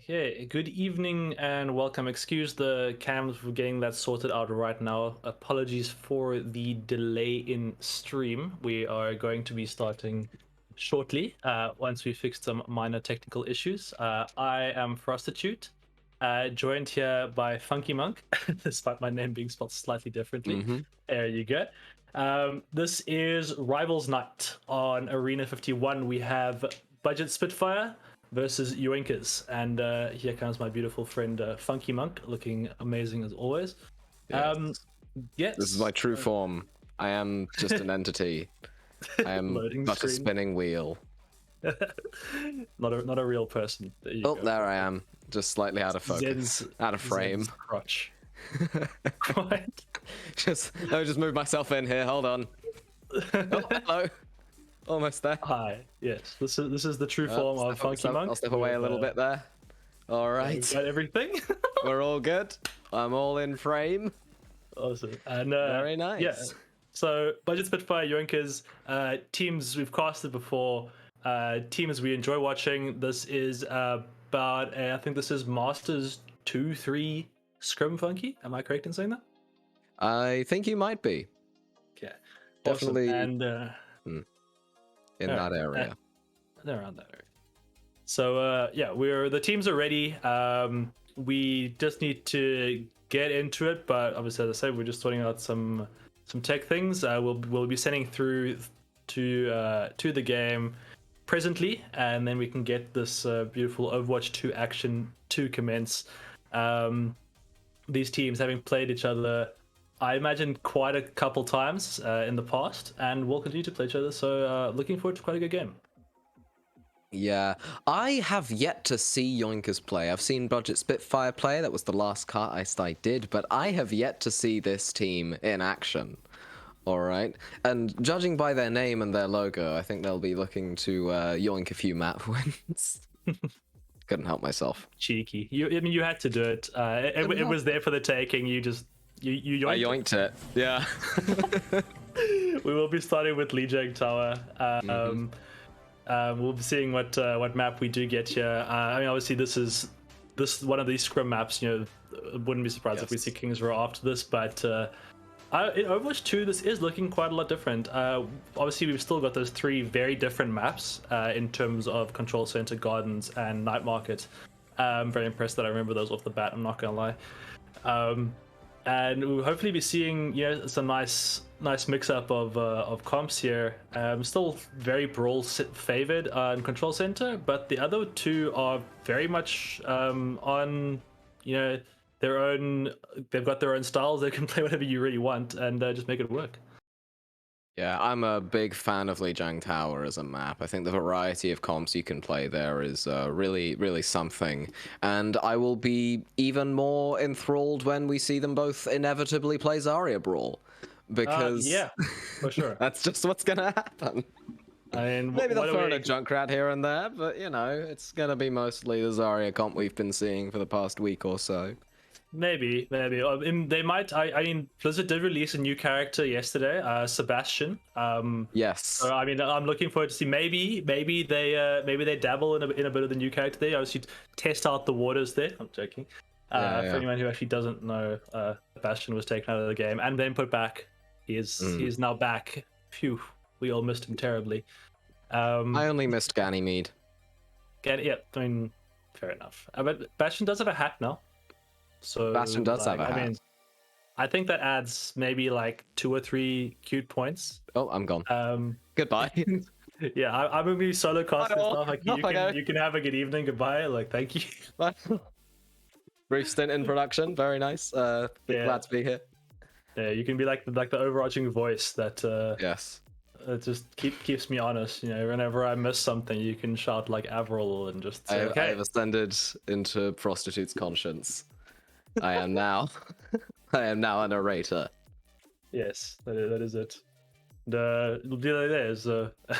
Okay, good evening and welcome. Excuse the cams for getting that sorted out right now. Apologies for the delay in stream. We are going to be starting shortly once we fix some minor technical issues. I am Prostitute, joined here by Funky Monk, despite my name being spelled slightly differently. There you go. This is Rivals Night on Arena 51. We have Budget Spitfire versus Yoinkers, and here comes my beautiful friend Funky Monk, looking amazing as always. Yes. This is my true form. I am just an entity. I am but a spinning wheel. not a real person. There I am, just slightly out of focus, out of frame. Crotch. Let me just move myself in here. Hold on. Oh, hello. Almost there. Hi. Yes, this is the true form of Funky Monk. I'll step away a little bit there. All right. Got everything. We're all good. I'm all in frame. Awesome. And very nice. Yeah. So Budget Spitfire, Yoinkers, teams we've casted before, teams we enjoy watching. This is about I think this is Masters 2-3 Scrim Funky. Am I correct in saying that? I think you might be. Yeah. Definitely. Awesome. And in that area. Around that area. So yeah, the teams are ready. We just need to get into it, but obviously, as I said, we're just sorting out some tech things. We'll be sending through to the game presently, and then we can get this beautiful Overwatch 2 action to commence. These teams having played each other, I imagine, quite a couple times in the past, and we'll continue to play each other. So looking forward to quite a good game. Yeah, I have yet to see Yoinkers play. I've seen Budget Spitfire play. That was the last cast I did, but I have yet to see this team in action. All right, and judging by their name and their logo, I think they'll be looking to yoink a few map wins. Couldn't help myself. Cheeky. You had to do it. It was there for the taking. You yoinked I yoinked it. Yeah. We will be starting with Lijiang Tower. We'll be seeing what map we do get here. I mean, obviously, this is one of these scrim maps. Wouldn't be surprised if we see Kings Row after this, but in Overwatch 2, this is looking quite a lot different. Obviously, we've still got those three very different maps in terms of Control Center, Gardens, and Night Market. I'm very impressed that I remember those off the bat. I'm not gonna lie. And we'll hopefully be seeing some nice mix up of comps here. Still very Brawl favored in Control Center, but the other two are very much on their own. They've got their own styles. They can play whatever you really want and just make it work. Yeah, I'm a big fan of Lijiang Tower as a map. I think the variety of comps you can play there is really, really something. And I will be even more enthralled when we see them both inevitably play Zarya Brawl. Because yeah, for sure. That's just what's going to happen. I mean, maybe they'll throw in a Junkrat here and there, but it's going to be mostly the Zarya comp we've been seeing for the past week or so. Maybe. They might. I mean, Blizzard did release a new character yesterday, Sebastian. Yes. So, I mean, I'm looking forward to see. Maybe they dabble in a bit of the new character there. Obviously, test out the waters there. I'm joking. For anyone who actually doesn't know, Sebastian was taken out of the game and then put back. He is now back. Phew. We all missed him terribly. I only missed Ganymede. Yeah. I mean, fair enough. But Bastion does have a hat now. So Bastion does have a hat. I mean, I think that adds maybe like 2 or 3 cute points. Oh, I'm gone. Goodbye. Yeah, I'm gonna be solo cast and stuff. Like you can have a good evening. Goodbye. Like, thank you. Brief stint in production. Very nice. Glad to be here. Yeah, you can be like the overarching voice that. Yes. It just keeps me honest. Whenever I miss something, you can shout like Avril and just say, okay. I have ascended into Prostitute's conscience. I am now a narrator. Yes, that is it. The other day,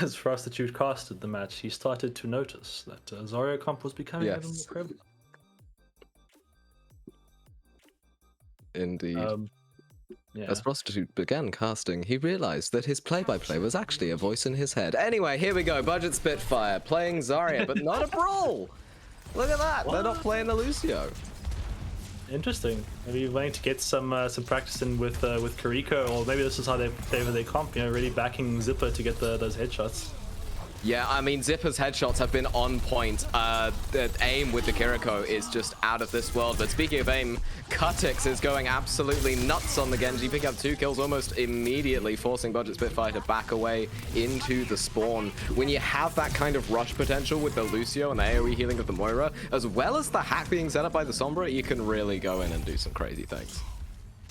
as Prostitute casted the match, he started to notice that Zarya comp was becoming a little more prevalent. Indeed. As Prostitute began casting, he realized that his play-by-play was actually a voice in his head. Anyway, here we go. Budget Spitfire playing Zarya, but not a brawl. Look at that. What? They're not playing the Lucio. Interesting. Maybe you're wanting to get some practice in with Kariko, or maybe this is how they favor their comp. You know, really backing Zipper to get those headshots. Yeah, I mean, Zipper's headshots have been on point. The aim with the Kiriko is just out of this world. But speaking of aim, Cutix is going absolutely nuts on the Genji, picking up 2 kills almost immediately, forcing Budget Spitfire to back away into the spawn. When you have that kind of rush potential with the Lucio and the AoE healing of the Moira, as well as the hack being set up by the Sombra, you can really go in and do some crazy things.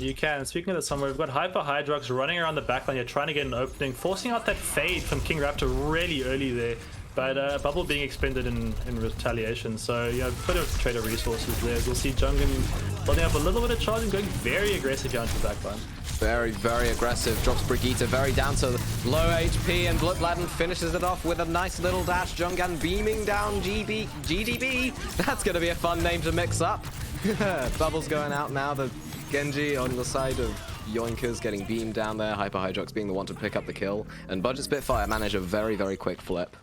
You can. Speaking of the summer, we've got Hyper Hydrox running around the backline here, trying to get an opening, forcing out that fade from King Raptor really early there, but Bubble being expended in retaliation. So, you know, a bit of trade of resources there. We'll see Jungin building up a little bit of charge and going very aggressive here onto the backline. Very, very aggressive. Drops Brigitte very down to low HP, and Blutladen finishes it off with a nice little dash. Jungan beaming down GDB. That's going to be a fun name to mix up. Bubble's going out now. The Genji on the side of Yoinkers getting beamed down there. Hyper Hydrox being the one to pick up the kill. And Budget Spitfire manage a very, very quick flip.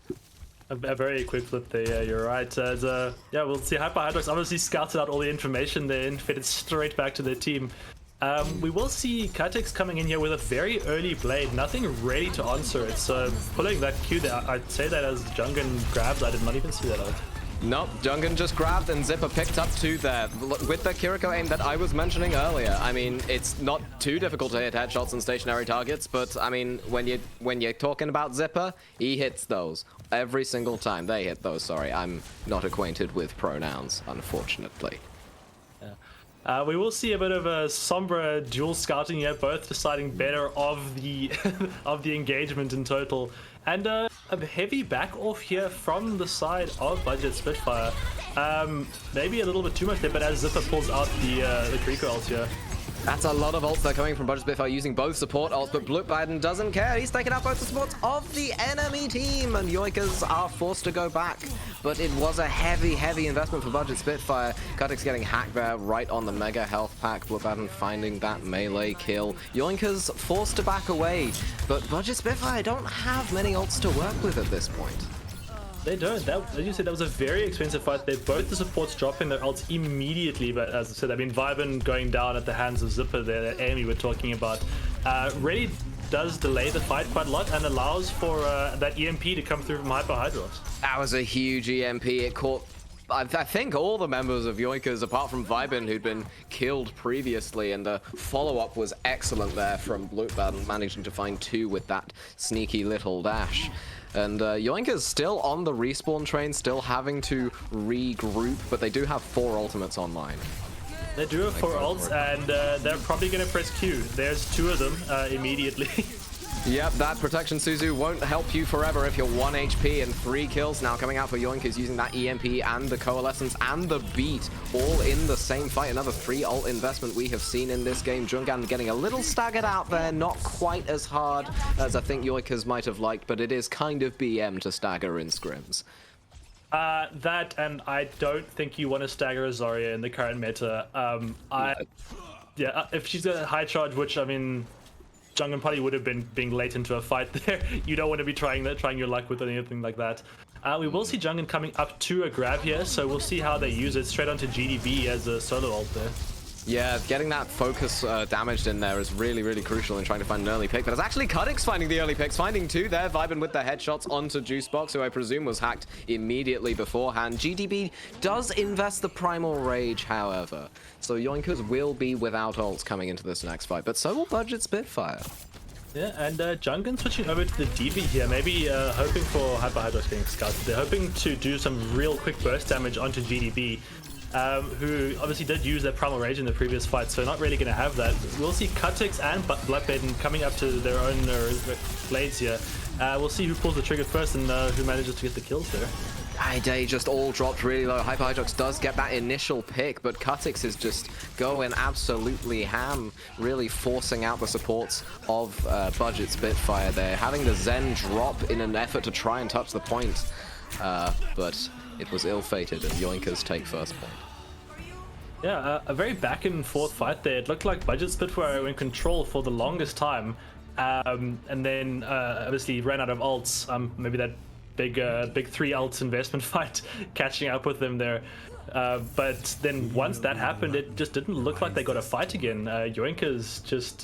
A very quick flip there, yeah, you're right. Yeah, we'll see Hyper Hydrox obviously scouted out all the information there and fed it straight back to their team. We will see Cutix coming in here with a very early blade, nothing ready to answer it. So pulling that Q there, I'd say that as Jungan grabs, I did not even see that out. Nope, Jungan just grabbed and Zipper picked up 2 there. With the Kiriko aim that I was mentioning earlier, I mean, it's not too difficult to hit headshots on stationary targets, but I mean, when you're talking about Zipper, he hits those. Every single time they hit those, sorry. I'm not acquainted with pronouns, unfortunately. Yeah. We will see a bit of a Sombra dual scouting here, both deciding better of the of the engagement in total. And a heavy back off here from the side of Budget Spitfire. Maybe a little bit too much there, but as Zipper pulls out the Kriko ult here. That's a lot of ults that are coming from Budget Spitfire using both support ults, but Blutbaden doesn't care. He's taken out both the supports of the enemy team, and Yoinkers are forced to go back. But it was a heavy, heavy investment for Budget Spitfire. Cutix getting hacked there right on the mega health pack. Blutbaden finding that melee kill. Yoinkers forced to back away, but Budget Spitfire don't have many ults to work with at this point. They don't. As you said, that was a very expensive fight there. Both the supports dropping their ults immediately, but as I said, I mean, Vibin going down at the hands of Zipper there, that Amy we're talking about, really does delay the fight quite a lot and allows for that EMP to come through from Hyper Hydrox. That was a huge EMP. It caught, I think, all the members of Yoinkers, apart from Vibin, who'd been killed previously, and the follow-up was excellent there from Blutbaden, managing to find 2 with that sneaky little dash. And Yoinkers still on the respawn train, still having to regroup, but they do have 4 ultimates online. They do have 4 ults, and they're probably going to press Q. There's 2 of them immediately. Yep, that Protection Suzu won't help you forever if you're 1 HP and 3 kills now coming out for Yoinkers using that EMP and the Coalescence and the Beat all in the same fight. Another 3 ult investment we have seen in this game. Jungan getting a little staggered out there, not quite as hard as I think Yoinkers might have liked, but it is kind of BM to stagger in scrims. That, and I don't think you want to stagger a Zarya in the current meta. If she's got a high charge, which, I mean, Jungan probably would have been being late into a fight there. You don't want to be trying your luck with anything like that. We will see Jungan coming up to a grab here, so we'll see how they use it straight onto GDB as a solo ult there. Yeah, getting that focus damaged in there is really, really crucial in trying to find an early pick. But it's actually Cutix finding the early picks, finding 2 there, vibing with the headshots onto Juicebox, who I presume was hacked immediately beforehand. GDB does invest the Primal Rage, however. So Yoinkers will be without ults coming into this next fight, but so will Budget Spitfire. Yeah, and Jungan switching over to the DV here, maybe hoping for Hyper Hydrox getting scouted. They're hoping to do some real quick burst damage onto GDB. Who obviously did use their Primal Rage in the previous fight, so not really going to have that. We'll see Cutix and Bloodbaden coming up to their own blades here. We'll see who pulls the trigger first and who manages to get the kills there. They just all dropped really low. Hyper Hydrox does get that initial pick, but Cutix is just going absolutely ham, really forcing out the supports of Budget Spitfire there, having the Zen drop in an effort to try and touch the point, but it was ill-fated and Yoinkers take first point. Yeah, a very back and forth fight there. It looked like Budget Spitfire were in control for the longest time, and then obviously ran out of ults. Maybe that big 3 ults investment fight catching up with them there. But then once that happened, it just didn't look like they got a fight again. Yoinkers just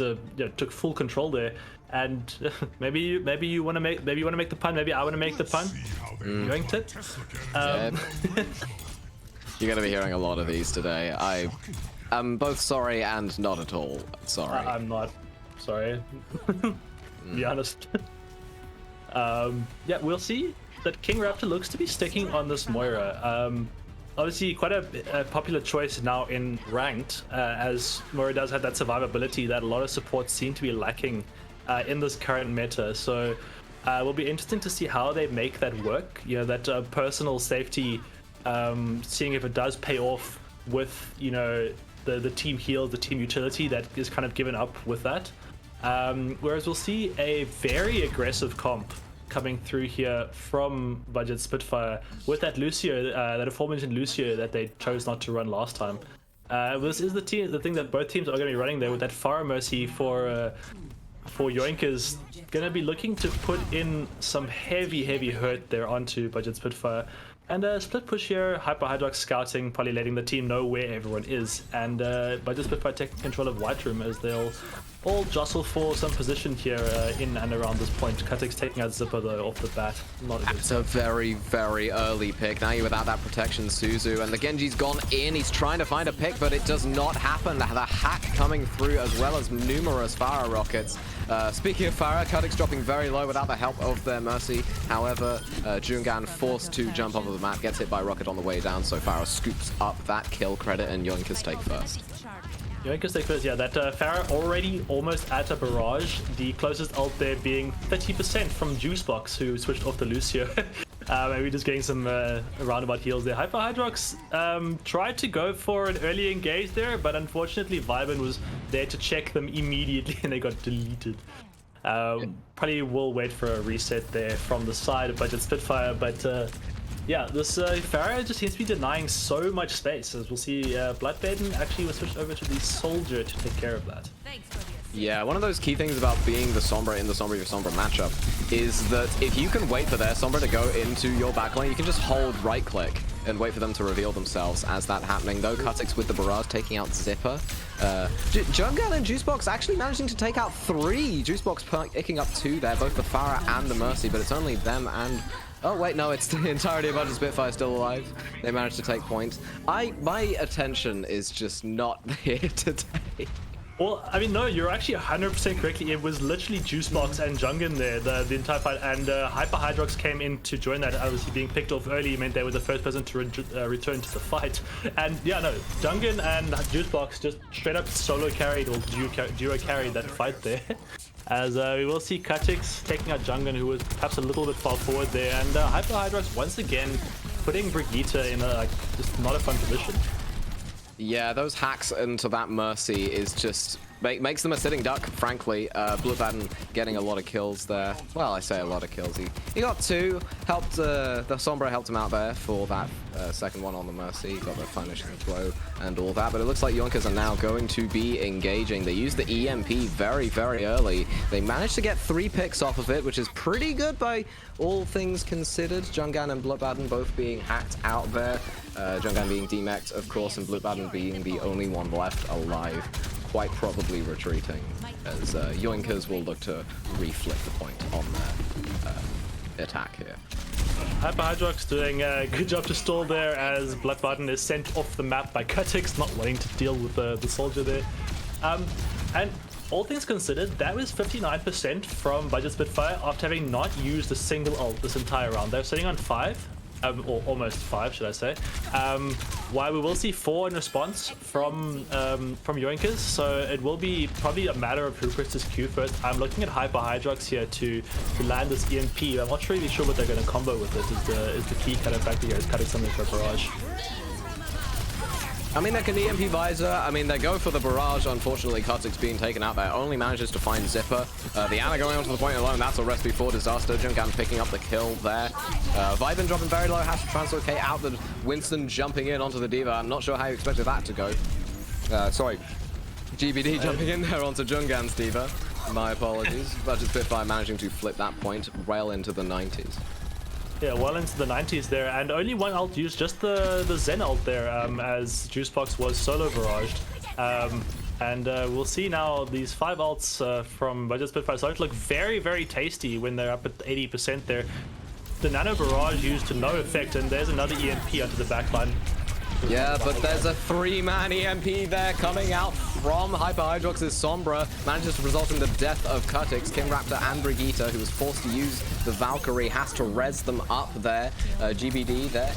took full control there. And maybe you want to make the pun. Maybe I want to make the pun. Yoinked it. You're gonna be hearing a lot of these today. I'm both sorry and not at all sorry. I'm not sorry. Be honest. Yeah, we'll see that King Raptor looks to be sticking on this Moira. Obviously, quite a popular choice now in ranked, as Moira does have that survivability that a lot of supports seem to be lacking in this current meta. So it will be interesting to see how they make that work. You know, that personal safety, seeing if it does pay off with, you know, the team heals, the team utility that is kind of given up with that. Whereas we'll see a very aggressive comp coming through here from Budget Spitfire with that Lucio, that aforementioned Lucio that they chose not to run last time. This is the thing that both teams are going to be running there with that Pharah Mercy for Yoinkers. Going to be looking to put in some heavy hurt there onto Budget Spitfire. And split push here, Hyper Hydrox scouting, probably letting the team know where everyone is. And Budget Spitfire taking control of White Room as they'll all jostle for some position here in and around this point. Kutix taking out Zipper though off the bat. Not a good. It's a very early pick. Now you're without that protection, Suzu, and the Genji's gone in. He's trying to find a pick, but it does not happen. The hack coming through as well as numerous Pharah rockets. Speaking of Pharah, Kutix dropping very low without the help of their Mercy. However, Jungan forced to jump off of the map, gets hit by a rocket on the way down, so Pharah scoops up that kill credit and Yoinkers take first. Yoinkers take first, yeah, that Pharah already almost at a barrage, the closest ult there being 30% from Juicebox, who switched off the Lucio. Maybe just getting some roundabout heals there. Hyper Hydrox tried to go for an early engage there, but unfortunately Viben was there to check them immediately and they got deleted. Probably will wait for a reset there from the side of Budget Spitfire, but yeah, this Pharah just seems to be denying so much space, as we'll see Bloodbaden actually was switched over to the Soldier to take care of that. Yeah, one of those key things about being the Sombra in the Sombra v Sombra matchup is that if you can wait for their Sombra to go into your backline, you can just hold right click and wait for them to reveal themselves as that happening. Though Kutix with the barrage taking out Zipper. Jungan and Juicebox actually managing to take out 3. Juicebox picking up 2 there, both the Pharah and the Mercy, but it's only them and... Oh wait, no, it's the entirety of Budget Spitfire still alive. They managed to take points. My attention is just not here today. Well, I mean, no, you're actually 100% correctly. It was literally Juicebox and Jungan there the entire fight, and Hyper Hydrox came in to join that. Obviously, being picked off early meant they were the first person to return to the fight. And yeah, no, Jungan and Juicebox just straight up solo carried or duo carried that fight there. As we will see Kutix taking out Jungan, who was perhaps a little bit far forward there, and Hyper Hydrox once again putting Brigitte in a just not a fun position. Yeah, those hacks into that Mercy is just makes them a sitting duck, frankly. Bloodbaden getting a lot of kills there. Well, I say a lot of kills. He got 2. Helped the Sombra helped him out there for that second one on the Mercy. Got the finishing blow and all that. But it looks like Yoinkers are now going to be engaging. They used the EMP very early. They managed to get 3 picks off of it, which is pretty good by all things considered. Jungan and Bloodbaden both being hacked out there. Jungan being demeched, of course, and Bloodbaden being the only one left alive. Quite probably retreating, as Yoinkers will look to reflick the point on their attack here. Hyper Hydrox doing a good job to stall there as Bloodbaden is sent off the map by Kutix, not wanting to deal with the Soldier there. And all things considered, that was 59% from Budget Spitfire after having not used a single ult this entire round. They're sitting on 5. Or almost 5, should I say. While we will see 4 in response from Yoinkers, so it will be probably a matter of who presses Q first. I'm looking at Hyper Hydrox here to land this EMP. I'm not really sure what they're going to combo with it. Is the key kind of factor here is cutting something for a barrage. I mean, they can EMP Visor. I mean, they go for the barrage. Unfortunately, Kutix being taken out there only manages to find Zipper. The Ana going onto the point alone. That's a recipe for disaster. Jungan picking up the kill there. Viben dropping very low. Has to translocate out the Winston jumping in onto the Diva. I'm not sure how you expected that to go. Sorry. GBD jumping in there onto Jungan's Diva. My apologies. Budget Spitfire managing to flip that point well into the 90s. Yeah, well into the 90s there, and only one ult used, just the Zen ult there, as Juicebox was solo barraged. And we'll see now these 5 ults from Budget Spitfire start to look very, very tasty when they're up at 80% there. The Nano Barrage used to no effect, and there's another EMP onto the backline. Yeah, but there's a 3-man EMP there coming out from Hyper Hydrox's Sombra. Manages to result in the death of Cutix. King Raptor and Brigitte, who was forced to use the Valkyrie, has to res them up there. GBD there,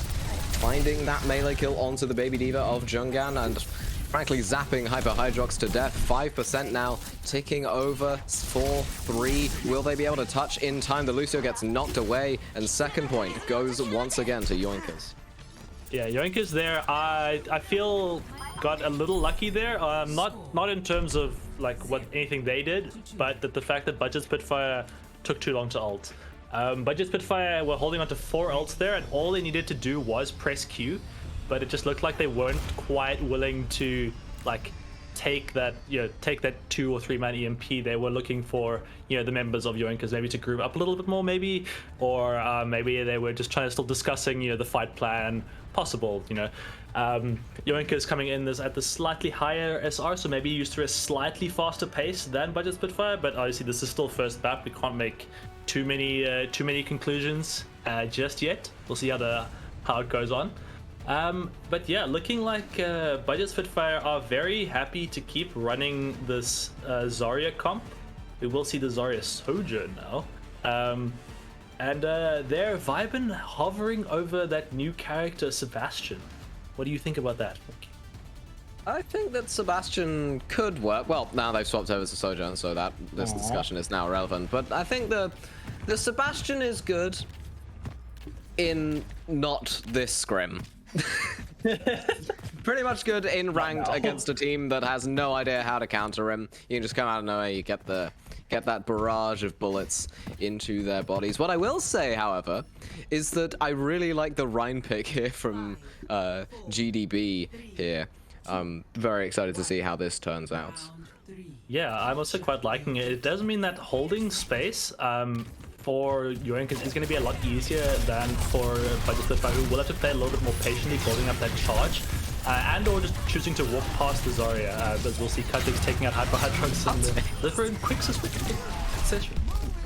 finding that melee kill onto the Baby Diva of Jungan, and frankly zapping Hyper Hydrox to death. 5% now, ticking over 4-3. Will they be able to touch in time? The Lucio gets knocked away, and second point goes once again to Yoinkers. Yeah, Yoinkers there, I feel got a little lucky there. Not in terms of like anything they did, but the fact that Budget Spitfire took too long to ult. Budget Spitfire were holding on to 4 ults there, and all they needed to do was press Q, but it just looked like they weren't quite willing to like take that 2 or 3 man EMP. They were looking for the members of Yoinkers maybe to group up a little bit more, maybe, or maybe they were just trying to still discussing the fight plan possible. Yoinkers coming in at the slightly higher SR, so maybe used to a slightly faster pace than Budget Spitfire, but obviously this is still first map. We can't make too many conclusions just yet. We'll see how it goes on. But yeah, looking like Budget Spitfire are very happy to keep running this Zarya comp. We will see the Zarya Sojourn now. And they're vibing, hovering over that new character, Sebastian. What do you think about that? I think that Sebastian could work. Well, now they've swapped over to Sojourn, so that this discussion is now irrelevant. But I think the Sebastian is good in not this scrim. Pretty much good in ranked against a team that has no idea how to counter him. You can just come out of nowhere, you get that barrage of bullets into their bodies. What I will say, however, is that I really like the Rhine pick here from GDB here. I'm very excited to see how this turns out. Yeah, I'm also quite liking it. It does mean that holding space for Yoinkers is going to be a lot easier than for Budget Spitfire, who will have to play a little bit more patiently, building up that charge, and or just choosing to walk past the Zarya. As we'll see Cutix taking out Hyper Hydrox in the very quick succession.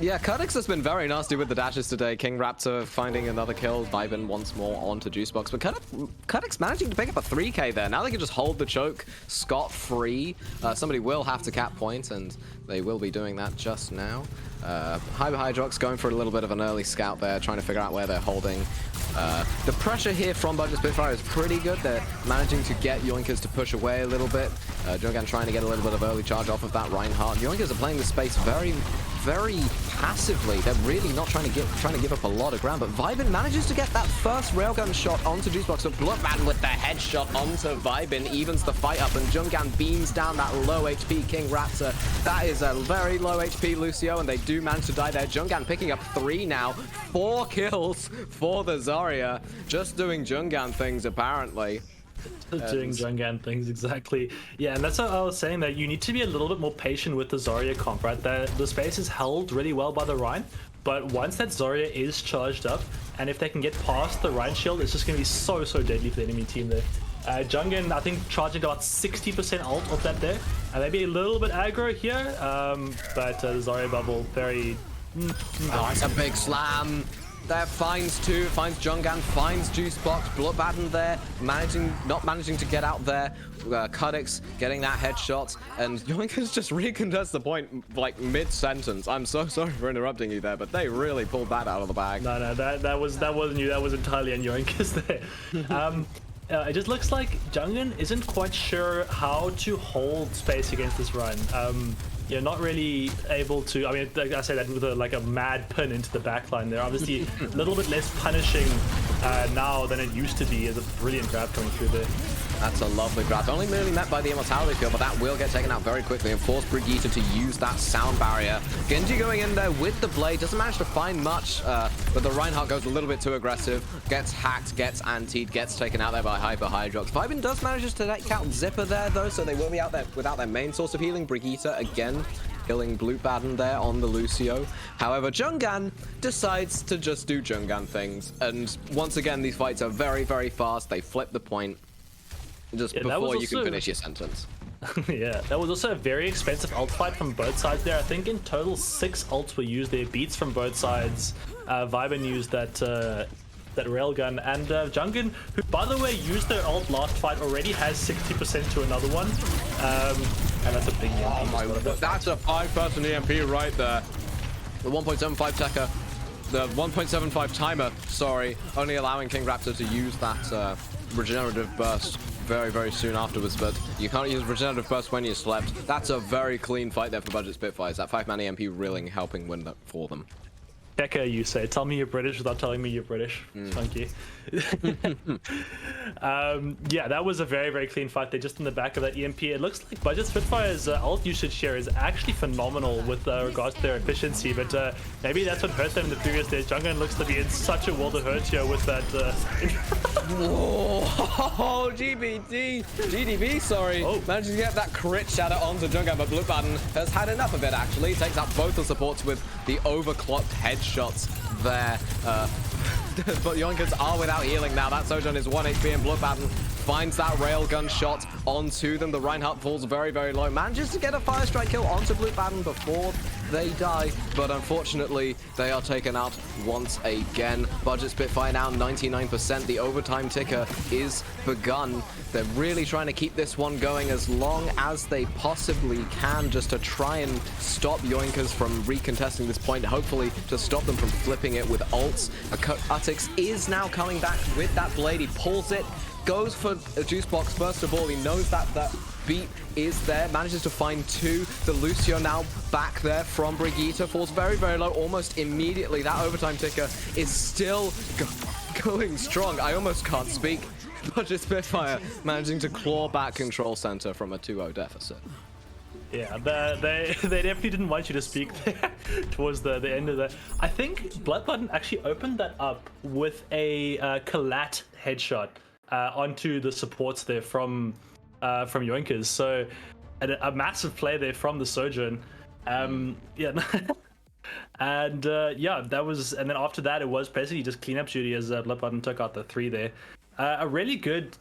Yeah, Cutix has been very nasty with the dashes today. King Raptor finding another kill, vibing once more onto Juicebox. But Cutix managing to pick up a 3k there. Now they can just hold the choke scot-free. Somebody will have to cap point, and they will be doing that just now. Hyper Hydrox going for a little bit of an early scout there, trying to figure out where they're holding. The pressure here from Budget Spitfire is pretty good. They're managing to get Yoinkers to push away a little bit. Jungan trying to get a little bit of early charge off of that Reinhardt. Yoinkers are playing the space very, very passively. They're really not trying to give up a lot of ground, but Vibin manages to get that first railgun shot onto Juicebox, but Bloodman with the headshot onto Vibin evens the fight up, and Jungan beams down that low HP King Raptor. That is a very low HP Lucio, and they do manage to die there. Jungan picking up 3 now. 4 kills for the Zarya. Just doing Jungan things, apparently. Doing Jungan things, exactly. Yeah, and that's what I was saying, that you need to be a little bit more patient with the Zarya comp, right? The space is held really well by the Rhine, but once that Zarya is charged up, and if they can get past the Rhine shield, it's just going to be so deadly for the enemy team there. Jungan, I think, charging about 60% ult of that there, and maybe a little bit aggro here, but the Zarya bubble, very... Oh, it's a big slam. There finds 2, finds Jungan, finds Juicebox, Bloodbatten there, not managing to get out there. Cutix getting that headshot, and Yoinkers just recontests the point like mid-sentence. I'm so sorry for interrupting you there, but they really pulled that out of the bag. No, that wasn't you. That was entirely on Yoinkers there. It just looks like Jungan isn't quite sure how to hold space against this run. You're not really able to. I mean, I say that with a mad pin into the backline. They're obviously a little bit less punishing now than it used to be. As a brilliant grab coming through there. That's a lovely grab. Only merely met by the immortality field, but that will get taken out very quickly and force Brigitte to use that sound barrier. Genji going in there with the blade, doesn't manage to find much, but the Reinhardt goes a little bit too aggressive, gets hacked, gets antied, gets taken out there by Hyper Hydrox. Vibin does manage to take out Zipper there though, so they will be out there without their main source of healing. Brigitte again killing Blue Baden there on the Lucio. However, Jungan decides to just do Jungan things. And once again, these fights are very, very fast. They flip the point just before you can finish your sentence. Yeah, that was also a very expensive ult fight from both sides there. I think in total 6 ults were used there, beats from both sides. Vibin used that railgun, and Jungan, who by the way used their ult last fight, already has 60% to another one. And that's a big EMP. Oh my god, that's a 5-person EMP right there. The 1.75 Tekka, the 1.75 timer, sorry, only allowing King Raptor to use that regenerative burst very, very soon afterwards, but you can't use regenerative burst when you slept. That's a very clean fight there for Budget Spitfires. That 5-man EMP really helping win that for them. Tekka, you say. Tell me you're British without telling me you're British. Funky. Yeah, that was a very, very clean fight. They're just in the back of that EMP. It looks like Budget Spitfire's ult usage share is actually phenomenal with regards to their efficiency, but maybe that's what hurt them in the previous days. Jungan looks to be in such a world of hurt here with that. Whoa, GDB, sorry. Oh. Managed to get that crit shatter onto Jungan, but Blue Baden has had enough of it, actually. Takes out both the supports with the overclocked headshots there. But Yoinkers are without healing now. That Sojourn is 1 HP, and Blue Baden finds that railgun shot onto them. The Reinhardt falls very, very low. Manages to get a fire strike kill onto Blue Baden before they die, but unfortunately they are taken out once again. Budget Spitfire now 99%. The overtime ticker is begun. They're really trying to keep this one going as long as they possibly can, just to try and stop Yoinkers from recontesting this point, hopefully to stop them from flipping it with ults. Utix is now coming back with that blade. He pulls it, goes for a juice box. First of all, he knows that that beat is there, manages to find 2. The Lucio now back there from Brigitte, falls very, very low almost immediately. That overtime ticker is still going strong. I almost can't speak. Budget Spitfire managing to claw back control center from a 2-0 deficit. Yeah, they definitely didn't want you to speak there towards the end of that. I think Blood Button actually opened that up with a collat headshot onto the supports there from Yoinkers. So a massive play there from the Sojourn. Yeah. And yeah, that was, and then after that it was basically just cleanup duty as Blood Button took out the 3 there. A really good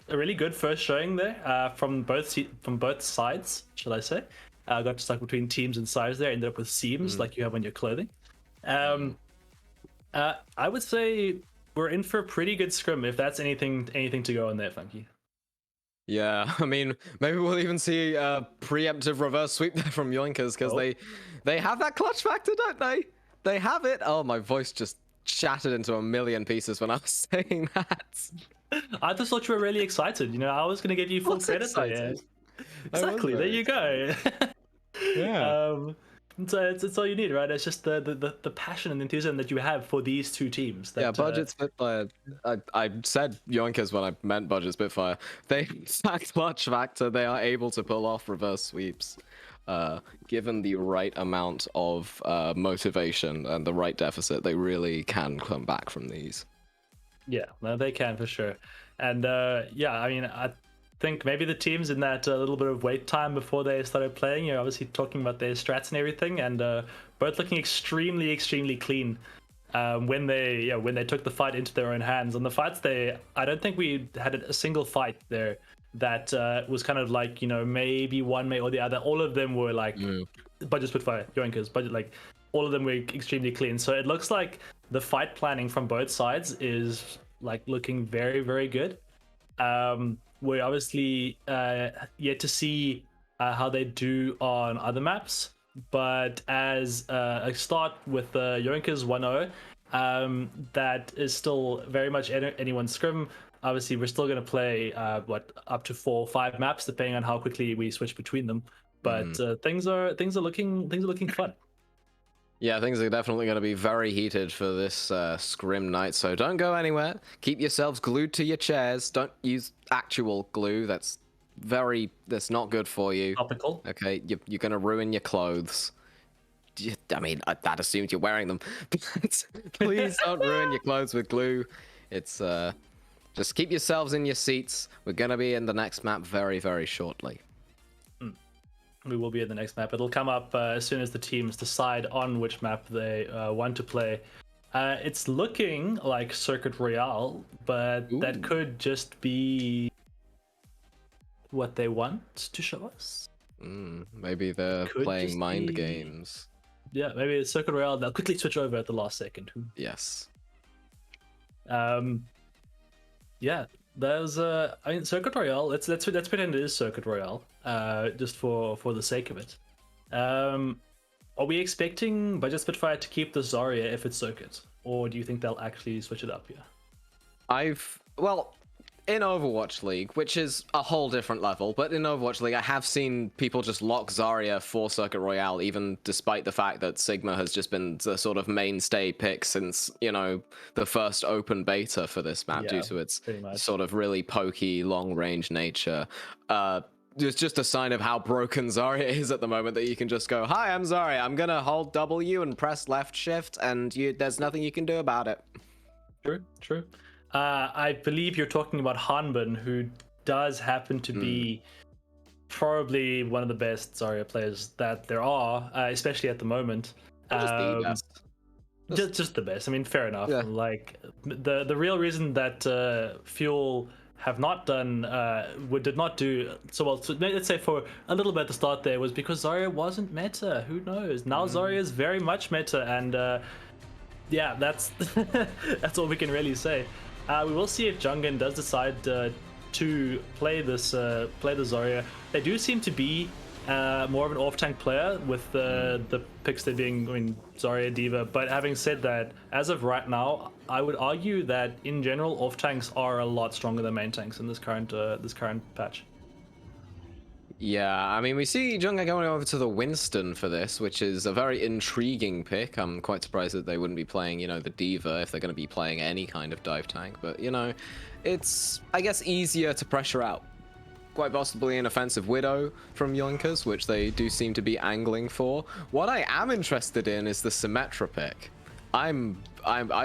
first showing there from both sides, shall I say. Got stuck between teams and sides there. Ended up with seams like you have on your clothing. I would say we're in for a pretty good scrim if that's anything to go on there, Funky. Yeah, I mean, maybe we'll even see a preemptive reverse sweep there from Yoinkers, because they have that clutch factor, don't they? They have it. Oh, my voice just shattered into a million pieces when I was saying that. I just thought you were really excited. You know, I was going to give you full credit there. Exactly. There you go. Yeah. So it's all you need, right? It's just the passion and enthusiasm that you have for these two teams. That, yeah, Budget Spitfire. I said Yoinkers when I meant Budget Spitfire. They stack clutch factor. They are able to pull off reverse sweeps, given the right amount of motivation and the right deficit. They really can come back from these. Yeah, no, they can for sure. And yeah, I mean, I think maybe the teams in that little bit of wait time before they started playing, you're obviously talking about their strats and everything, and both looking extremely clean when they took the fight into their own hands. On the fights, I don't think we had a single fight there that was kind of like, you know, maybe one way or the other. All of them were like Budget Spitfire, Yoinkers, Budget, like all of them were extremely clean. So it looks like the fight planning from both sides is like looking very good. We're obviously yet to see how they do on other maps, but as a start with Yoinkers 1-0, that is still very much anyone's scrim. Obviously, we're still going to play up to 4 or 5 maps depending on how quickly we switch between them. But things are looking fun. Yeah, things are definitely going to be very heated for this scrim night, so don't go anywhere. Keep yourselves glued to your chairs. Don't use actual glue. That's not good for you. Topical. Okay, you're going to ruin your clothes. I mean, that assumes you're wearing them. Please don't ruin your clothes with glue. It's just keep yourselves in your seats. We're going to be in the next map very shortly. We will be in the next map. It'll come up as soon as the teams decide on which map they want to play. It's looking like Circuit Royale, but that could just be what they want to show us. Maybe they're playing mind games. Yeah, maybe it's Circuit Royale. They'll quickly switch over at the last second. Yes. Yeah, there's I mean, Circuit Royale. Let's pretend it is Circuit Royale. Just for the sake of it. Are we expecting Budget Spitfire to keep the Zarya if it's Circuit, or do you think they'll actually switch it up here? Well, in Overwatch League, which is a whole different level, but in Overwatch League, I have seen people just lock Zarya for Circuit Royale, even despite the fact that Sigma has just been the sort of mainstay pick since, you know, the first open beta for this map, due to its sort of really pokey, long-range nature. It's just a sign of how broken Zarya is at the moment, that you can just go, "Hi, I'm Zarya. I'm gonna hold W and press left shift, and there's nothing you can do about it." True. I believe you're talking about Hanbin, who does happen to be probably one of the best Zarya players that there are, especially at the moment. Just the best. Just the best. I mean, fair enough. Yeah. Like the real reason that Fuel have not done did not do so well, so let's say for a little bit at the start there, was because Zarya wasn't meta. Who knows? Now Zarya is very much meta, and yeah, that's that's all we can really say. We will see if Jungin does decide to play the Zarya. They do seem to be more of an off-tank player, with the picks there being, I mean, Zarya, D.Va. But having said that, as of right now, I would argue that in general, off-tanks are a lot stronger than main tanks in this current patch. Yeah, I mean, we see Jungin going over to the Winston for this, which is a very intriguing pick. I'm quite surprised that they wouldn't be playing, you know, the D.Va if they're going to be playing any kind of dive tank. But, you know, it's, I guess, easier to pressure out. Quite possibly an offensive Widow from Yoinkers, which they do seem to be angling for. What I am interested in is the Symmetra pick. I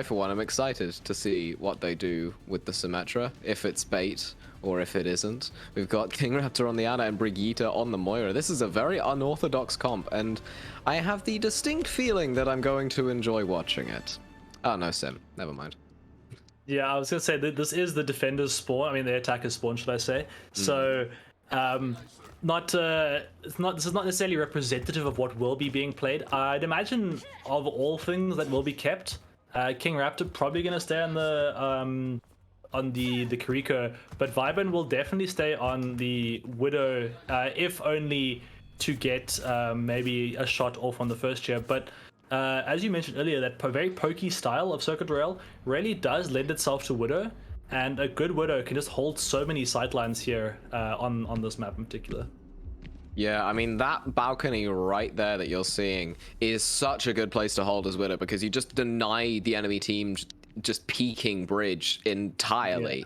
for one, am excited to see what they do with the Symmetra, if it's bait or if it isn't. We've got King Raptor on the Ana and Brigitte on the Moira. This is a very unorthodox comp, and I have the distinct feeling that I'm going to enjoy watching it. Oh, no, Sim. Never mind. Yeah, I was going to say that this is the defender's spawn. I mean, the attacker's spawn, should I say. So, this is not necessarily representative of what will be being played. I'd imagine, of all things that will be kept, King Raptor probably going to stay on the Kiriko, but Vibin will definitely stay on the Widow, if only to get maybe a shot off on the first year. But as you mentioned earlier, that very pokey style of Circuit Royale really does lend itself to Widow, and a good Widow can just hold so many sightlines here on this map in particular. Yeah, I mean, that balcony right there that you're seeing is such a good place to hold as Widow, because you just deny the enemy team just peeking bridge entirely. Yeah.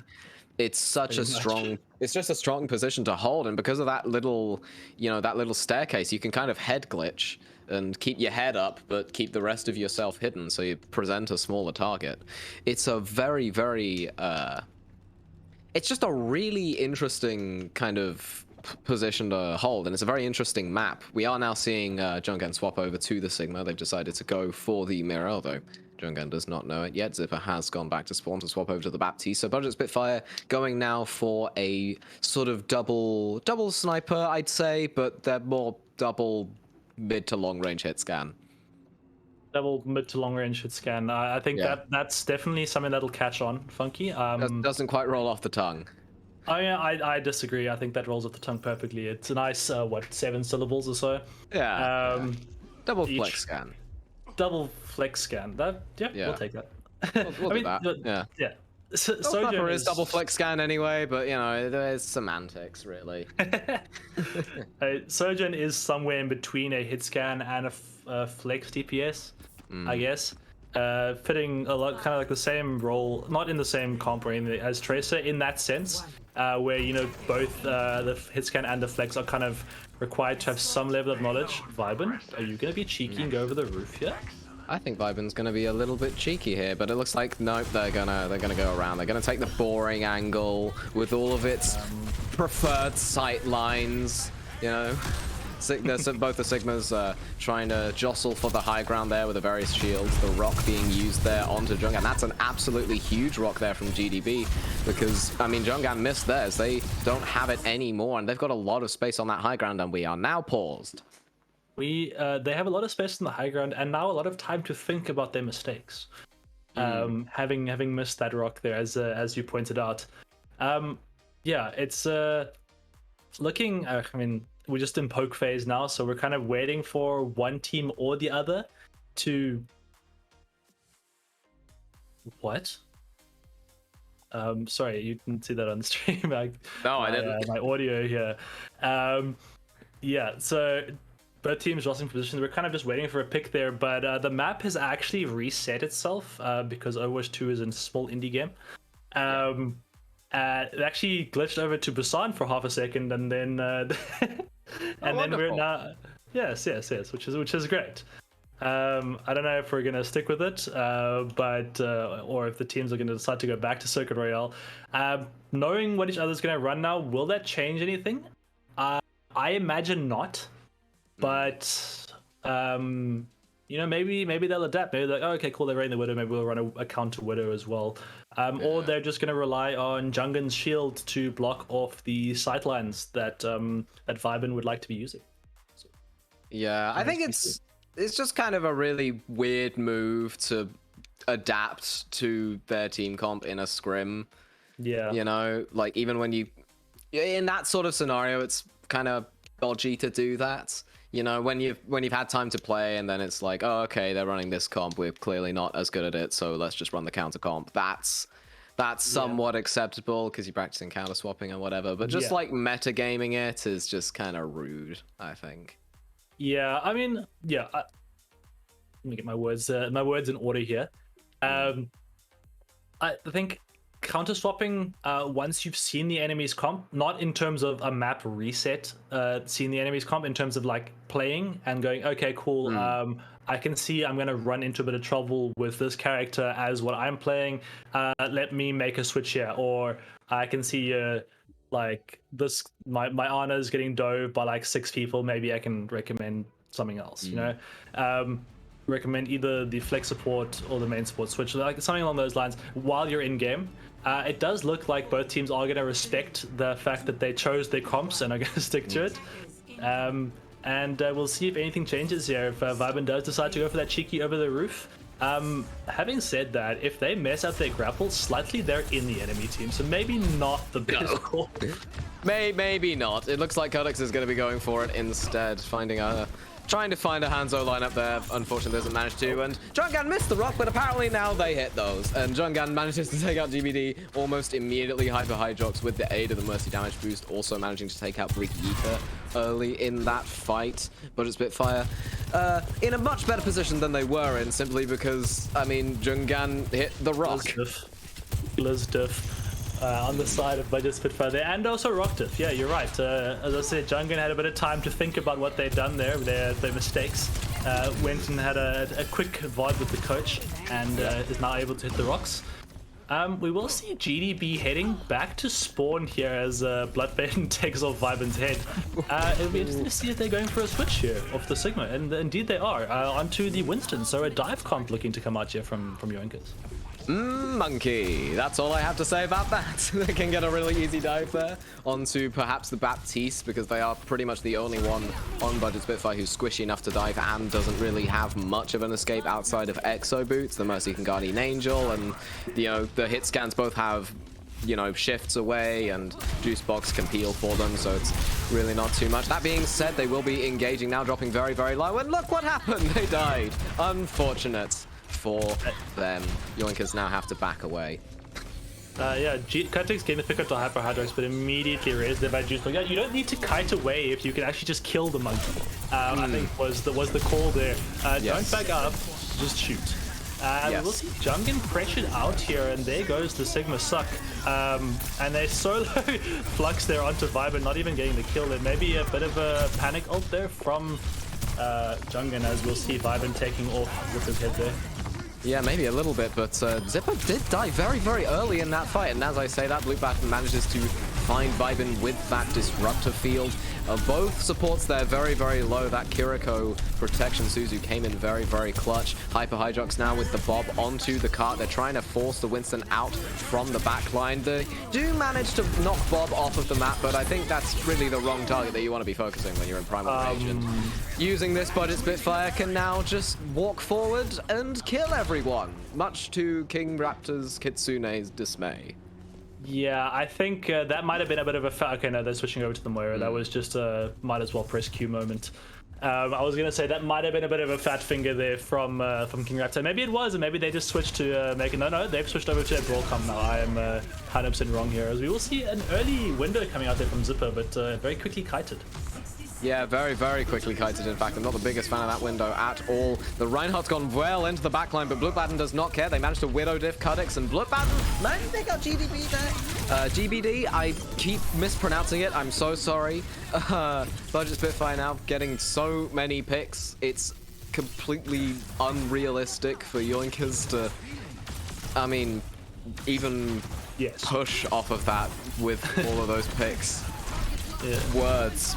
It's such a strong, it's just a strong position to hold, and because of that little, you know, that little staircase, you can kind of head glitch and keep your head up, but keep the rest of yourself hidden, so you present a smaller target. It's a very, very, it's just a really interesting kind of position to hold, and it's a very interesting map. We are now seeing Jungin swap over to the Sigma. They've decided to go for the mirror, although Jungin does not know it yet. Zipper has gone back to spawn to swap over to the Baptiste. So Budget Spitfire going now for a sort of double sniper, I'd say, but they're more double mid to long range hit scan. Double mid to long range hit scan. I think that's definitely something that'll catch on, Funky. Doesn't quite roll off the tongue. Oh yeah, I disagree. I think that rolls off the tongue perfectly. It's a nice, 7 syllables or so. Yeah. Double flex scan. Double flex scan. We'll take that. We'll do that. Yeah. Sojourn is double flex scan anyway, but you know, there's semantics really. Sojourn is somewhere in between a hit scan and a flex DPS, I guess. Fitting a lot, kind of like the same role, not in the same comp or anything as Tracer in that sense, where, you know, both the hit scan and the flex are kind of required to have some level of knowledge. Vibin, are you going to be cheeky and go over the roof here? I think Vibin's going to be a little bit cheeky here, but it looks like nope, they're gonna go around. They're gonna take the boring angle with all of its preferred sight lines, you know. Both the Sigmas trying to jostle for the high ground there with the various shields. The rock being used there onto Jungan. That's an absolutely huge rock there from GDB because, I mean, Jungan missed theirs. They don't have it anymore, and they've got a lot of space on that high ground, and we are now paused. They have a lot of space on the high ground, and now a lot of time to think about their mistakes. Having missed that rock there, as you pointed out. Yeah, it's looking. I mean, we're just in poke phase now, so we're kind of waiting for one team or the other to. What? Sorry, you didn't see that on the stream. No, I didn't. My audio here. Yeah, so both teams jostling positions. We're kind of just waiting for a pick there, but the map has actually reset itself because Overwatch 2 is a small indie game. It actually glitched over to Busan for half a second, and then then we're now yes, which is great. I don't know if we're gonna stick with it, but or if the teams are gonna decide to go back to Circuit Royale. Knowing what each other's gonna run now, will that change anything? I imagine not. But you know, maybe they'll adapt. Maybe they're like, oh, okay, cool, they're running the Widow. Maybe we'll run a counter Widow as well. Or they're just going to rely on Jungan's shield to block off the sightlines that that Vibin would like to be using. So, yeah, I think it's just kind of a really weird move to adapt to their team comp in a scrim. Yeah, you know, like even when you in that sort of scenario, it's kind of dodgy to do that. You know, when you've had time to play and then it's like, oh, okay, they're running this comp, we're clearly not as good at it, so let's just run the counter comp. That's somewhat acceptable because you're practicing counter swapping and whatever, but just like metagaming it is just kind of rude, I think. Yeah, I mean, yeah. Let me get my words in order here. I think counter swapping once you've seen the enemy's comp, not in terms of a map reset, seeing the enemy's comp in terms of like playing and going, okay, cool, I can see I'm going to run into a bit of trouble with this character as what I'm playing, let me make a switch here. Or I can see like this, my Ana's getting dove by like 6 people, maybe I can recommend something else, you know? Recommend either the flex support or the main support switch, like something along those lines while you're in game. It does look like both teams are going to respect the fact that they chose their comps and are going to stick to it. And we'll see if anything changes here, if Vibin does decide to go for that cheeky over the roof. Having said that, if they mess up their grapple slightly, they're in the enemy team, so maybe not the best call. Maybe not. It looks like Codex is going to be going for it instead, trying to find a Hanzo lineup there. Unfortunately, doesn't manage to. And Jungan missed the rock, but apparently now they hit those. And Jungan manages to take out GBD almost immediately. Hyper Hydrox with the aid of the Mercy damage boost, also managing to take out Bleak Ether early in that fight. But Spitfire in a much better position than they were in, simply because, I mean, Jungan hit the rock. Blizdiff. On the side of Budget Spitfire there, and also Rockdiff. Yeah, you're right. As I said, Jungan had a bit of time to think about what they'd done there, their mistakes. Went and had a quick VOD with the coach, and is now able to hit the rocks. We will see GDB heading back to spawn here as Bloodbane takes off Vibin's head. It'll be interesting to see if they're going for a switch here off the Sigma, and indeed they are. Onto the Winston, so a dive comp looking to come out here from Yoinkers. Monkey. That's all I have to say about that. They can get a really easy dive there onto perhaps the Baptiste, because they are pretty much the only one on Budget Spitfire who's squishy enough to dive and doesn't really have much of an escape outside of Exo Boots. The Mercy can Guardian Angel, and you know, the hit scans both have, you know, shifts away, and Juicebox can peel for them, so it's really not too much. That being said, they will be engaging now, dropping very, very low, and look what happened! They died. Unfortunate for them. Yoinkers now have to back away. Yeah, Kite's getting the pick up to Hyper Hydrox, but immediately raised there by Juicebox. Yeah, you don't need to kite away if you can actually just kill the monkey. I think was the call there. Don't back up, just shoot. We'll see Jungan pressured out here, and there goes the Sigma suck. And they solo flux there onto Vibin, not even getting the kill. There may be a bit of a panic ult there from Jungan, as we'll see Vibin taking off with his head there. Yeah, maybe a little bit, but Zipper did die very, very early in that fight, and as I say that, Blue Bat manages to find Vibin with that Disruptor field. Both supports there very, very low. That Kiriko protection Suzu came in very, very clutch. Hyper Hydrox now with the Bob onto the cart. They're trying to force the Winston out from the back line. They do manage to knock Bob off of the map, but I think that's really the wrong target that you want to be focusing when you're in Primal Rage. And using this budget, Spitfire can now just walk forward and kill everyone, much to King Raptor's Kitsune's dismay. Yeah, I think that might have been a bit of a okay, no, they're switching over to the Moira. That was just a might as well press Q moment. I was gonna say that might have been a bit of a fat finger there from King Raptor. Maybe it was, and maybe they just switched to make it. No, they've switched over to a brawl comp now. I am 100% wrong here, as we will see an early window coming out there from Zipper, but very quickly kited. Yeah, very, very quickly kited. In fact, I'm not the biggest fan of that window at all. The Reinhardt's gone well into the backline, but Bloodbatten does not care. They managed to Widow diff Cuttix, and Bloodbatten managed to take out GDB there. GBD, I keep mispronouncing it. I'm so sorry. Budget Spitfire now getting so many picks. It's completely unrealistic for Yoinkers to, I mean, even push off of that with all of those picks. Words.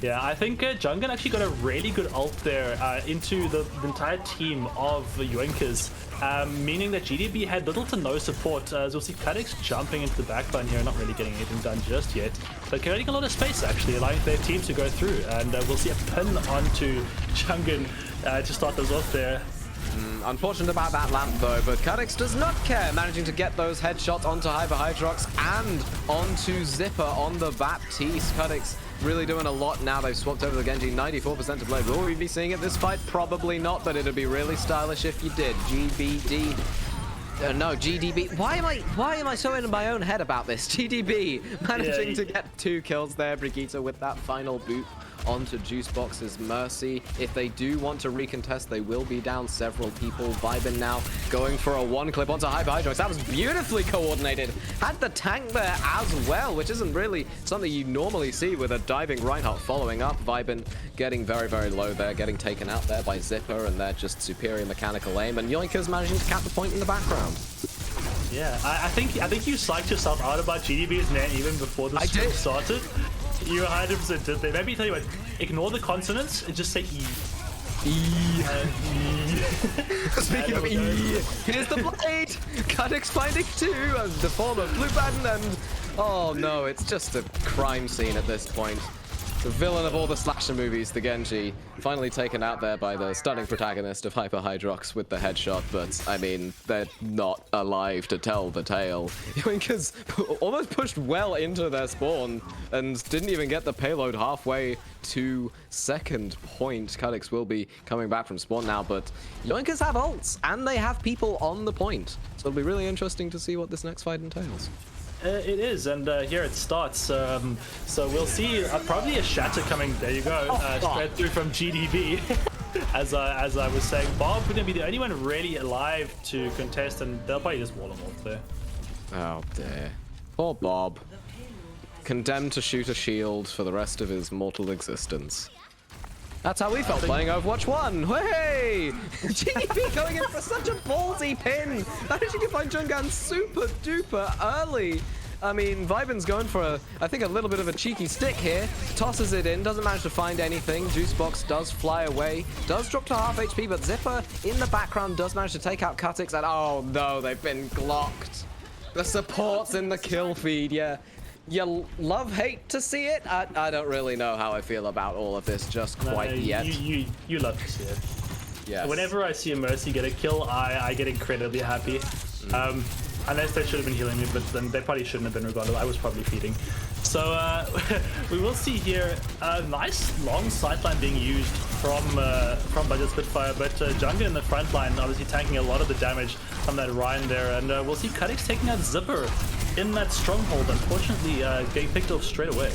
Yeah, I think Jungan actually got a really good ult there into the entire team of Yoinkers, meaning that GDB had little to no support. As we'll see Cuttix jumping into the backline here, not really getting anything done just yet, but creating a lot of space actually, allowing their teams to go through. And we'll see a pin onto Jungan to start those off there. Unfortunate about that lamp though, but Cuttix does not care, managing to get those headshots onto Hyper Hydrox and onto Zipper on the Baptiste. Cuttix really doing a lot now. They've swapped over the Genji, 94% of blade. Will we be seeing it this fight? Probably not, but it'd be really stylish if you did. GBD. No, GDB. Why am I so in my own head about this? GDB managing to get 2 kills there. Brigitte with that final boot onto Juicebox's Mercy. If they do want to recontest, they will be down several people. Vibin now going for a 1-clip onto Hyper Hydrox. That was beautifully coordinated. Had the tank there as well, which isn't really something you normally see with a diving Reinhardt following up. Vibin getting very, very low there, getting taken out there by Zipper, and they're just superior mechanical aim. And Yoinkers managing to cap the point in the background. Yeah, I think you psyched yourself out about GDB's name even before the stream started. You 100% did that. Maybe tell you what, ignore the consonants and just say E. E. Speaking of E, here's the blade! Cuttix finding 2 and the form of Bloodbatten, and oh no, it's just a crime scene at this point. The villain of all the slasher movies, the Genji, finally taken out there by the stunning protagonist of Hyper Hydrox with the headshot, but I mean, they're not alive to tell the tale. Yoinkers almost pushed well into their spawn and didn't even get the payload halfway to second point. Cuttix will be coming back from spawn now, but Yoinkers have ults and they have people on the point. So it'll be really interesting to see what this next fight entails. It is, and here it starts. So we'll see probably a shatter coming. There you go, straight through from GDB. as I was saying, Bob wouldn't be the only one really alive to contest, and they'll probably just wall him off there. Oh dear, poor Bob, condemned to shoot a shield for the rest of his mortal existence. That's how we felt playing Overwatch 1. Hey! GDB going in for such a ballsy pin. Managing to find Jungan super duper early. I mean, Vibin's going for, I think, a little bit of a cheeky stick here. Tosses it in, doesn't manage to find anything. Juicebox does fly away, does drop to half HP, but Zipper in the background does manage to take out Cuttix, and oh no, they've been glocked. The support's in the kill feed, yeah. You love-hate to see it? I don't really know how I feel about all of this just quite yet. You love to see it. Yes. Whenever I see a Mercy get a kill, I get incredibly happy. Unless they should have been healing me, but then they probably shouldn't have been regardless. I was probably feeding. So we will see here a nice long sightline being used from Budget Spitfire, but Jungan in the front line obviously tanking a lot of the damage from that Ryan there, and we'll see Cuttix taking out Zipper in that stronghold, unfortunately getting picked off straight away.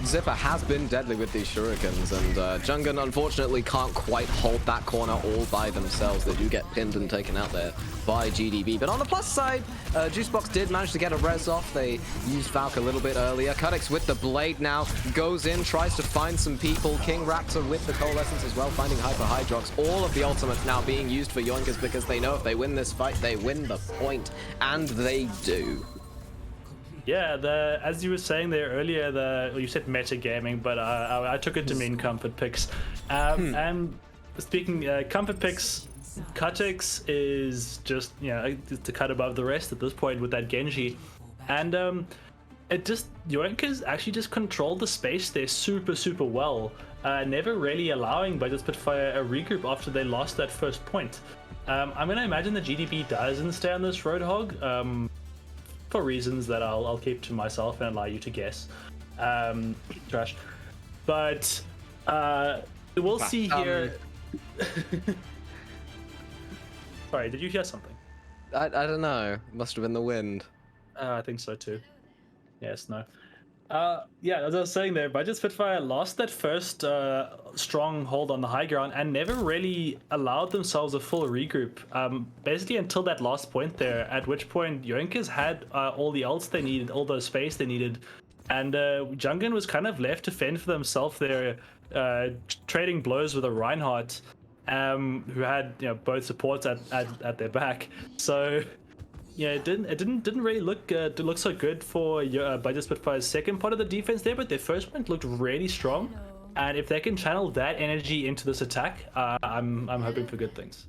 Zipper has been deadly with these shurikens, and Jungan unfortunately can't quite hold that corner all by themselves. They do get pinned and taken out there by GDB. But on the plus side, Juicebox did manage to get a res off. They used Valk a little bit earlier. Cuttix with the blade now goes in, tries to find some people. King Raptor with the coalescence as well, finding Hyper Hydrox. All of the ultimates now being used for Yoinkers because they know if they win this fight, they win the point, and they do. Yeah, as you were saying there earlier, well, you said metagaming, but I took it to mean comfort picks. And speaking comfort picks, Kutix is just to cut above the rest at this point with that Genji, and Yoinkers actually just controlled the space there super well, never really allowing Budget Spitfire a regroup after they lost that first point. I'm gonna imagine the GDP doesn't stay on this Roadhog. For reasons that I'll keep to myself and allow you to guess. Trash. But we'll see here. Sorry, did you hear something? I don't know. Must have been the wind. I think so too. Yes, no. Yeah, as I was saying there, Budget Spitfire lost that first strong hold on the high ground and never really allowed themselves a full regroup. Basically until that last point there, at which point Yoinkers had all the ults they needed, all the space they needed, and Jungin was kind of left to fend for themselves there, trading blows with a Reinhardt, who had both supports at their back. So. Yeah, it didn't really look so good for Budget Spitfire's second part of the defense there, but their first point looked really strong, and if they can channel that energy into this attack, I'm hoping for good things.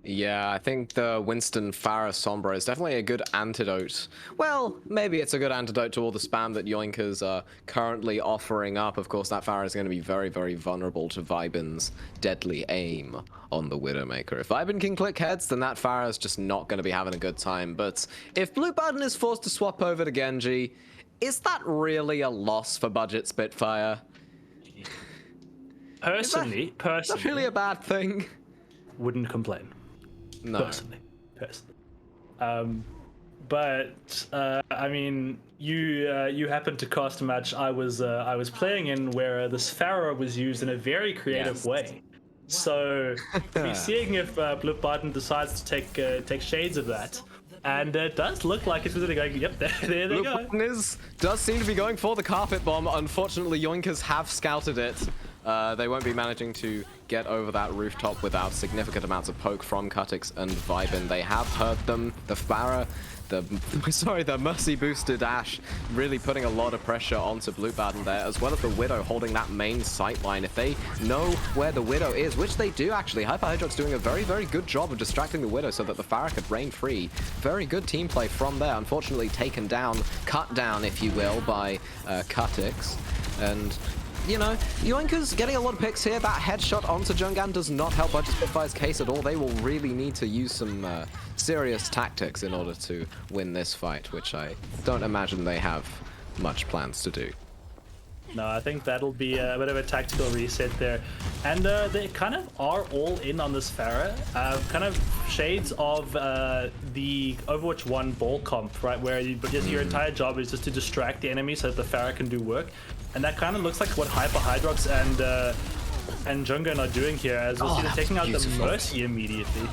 Yeah, I think the Winston Pharah Sombra is definitely a good antidote. Well, maybe it's a good antidote to all the spam that Yoinkers are currently offering up. Of course, that Pharah is going to be very vulnerable to Vibin's deadly aim on the Widowmaker. If Vibin can click heads, then that Pharah is just not going to be having a good time. But if Blue Button is forced to swap over to Genji, is that really a loss for Budget Spitfire? Personally, is that really a bad thing? Wouldn't complain. No. Personally. But I mean, you happened to cast a match I was playing in where this Pharah was used in a very creative way. So we'll be seeing if Blue Button decides to take shades of that. And it does look like it's really going. Yep, there they Blue go. Button does seem to be going for the carpet bomb. Unfortunately, Yoinkers have scouted it. They won't be managing to get over that rooftop without significant amounts of poke from Kutix and Vibin. They have hurt them. The Pharah, the Mercy boosted Ashe really putting a lot of pressure onto Blue Baden there, as well as the Widow holding that main sight line. If they know where the Widow is, which they do actually, Hyper Hydrox doing a very good job of distracting the Widow so that the Pharah could reign free. Very good team play from there. Unfortunately taken down, cut down if you will, by Kutix. And Yoinkers getting a lot of picks here. That headshot onto Jungan does not help Budget Spitfire's case at all. They will really need to use some serious tactics in order to win this fight, which I don't imagine they have much plans to do. No, I think that'll be a bit of a tactical reset there. And they kind of are all in on this Pharah. Kind of shades of the Overwatch 1 ball comp, right? Where your entire job is just to distract the enemy so that the Pharah can do work. And that kind of looks like what Hyper Hydrox and Jungan are doing here, as we'll see they're taking out the Mercy immediately.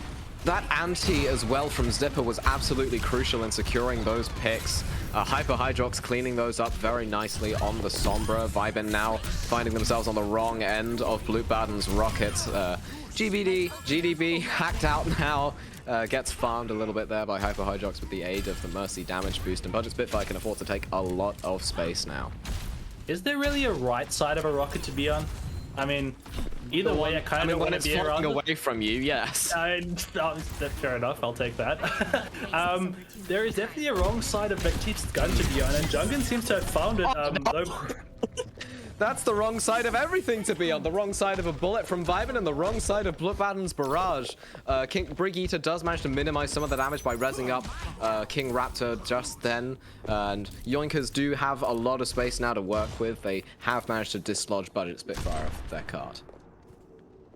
That anti as well from Zipper was absolutely crucial in securing those picks. Hyper Hydrox cleaning those up very nicely on the Sombra. Vibin now finding themselves on the wrong end of Blue Baden's rockets. GDB hacked out now. Gets farmed a little bit there by Hyper Hydrox with the aid of the Mercy damage boost, and Budget Spitfire can afford to take a lot of space now. Is there really a right side of a rocket to be on? I mean, either way, I kind of want to be around away from you, yes. Fair enough, I'll take that. There is definitely a wrong side of Baptiste's gun to be on, and Jungan seems to have found it. That's the wrong side of everything to be on. The wrong side of a bullet from Vibin and the wrong side of Blue Baden's barrage. King Brigitte does manage to minimize some of the damage by rezzing up King Raptor just then. And Yoinkers do have a lot of space now to work with. They have managed to dislodge Budget Spitfire off their card.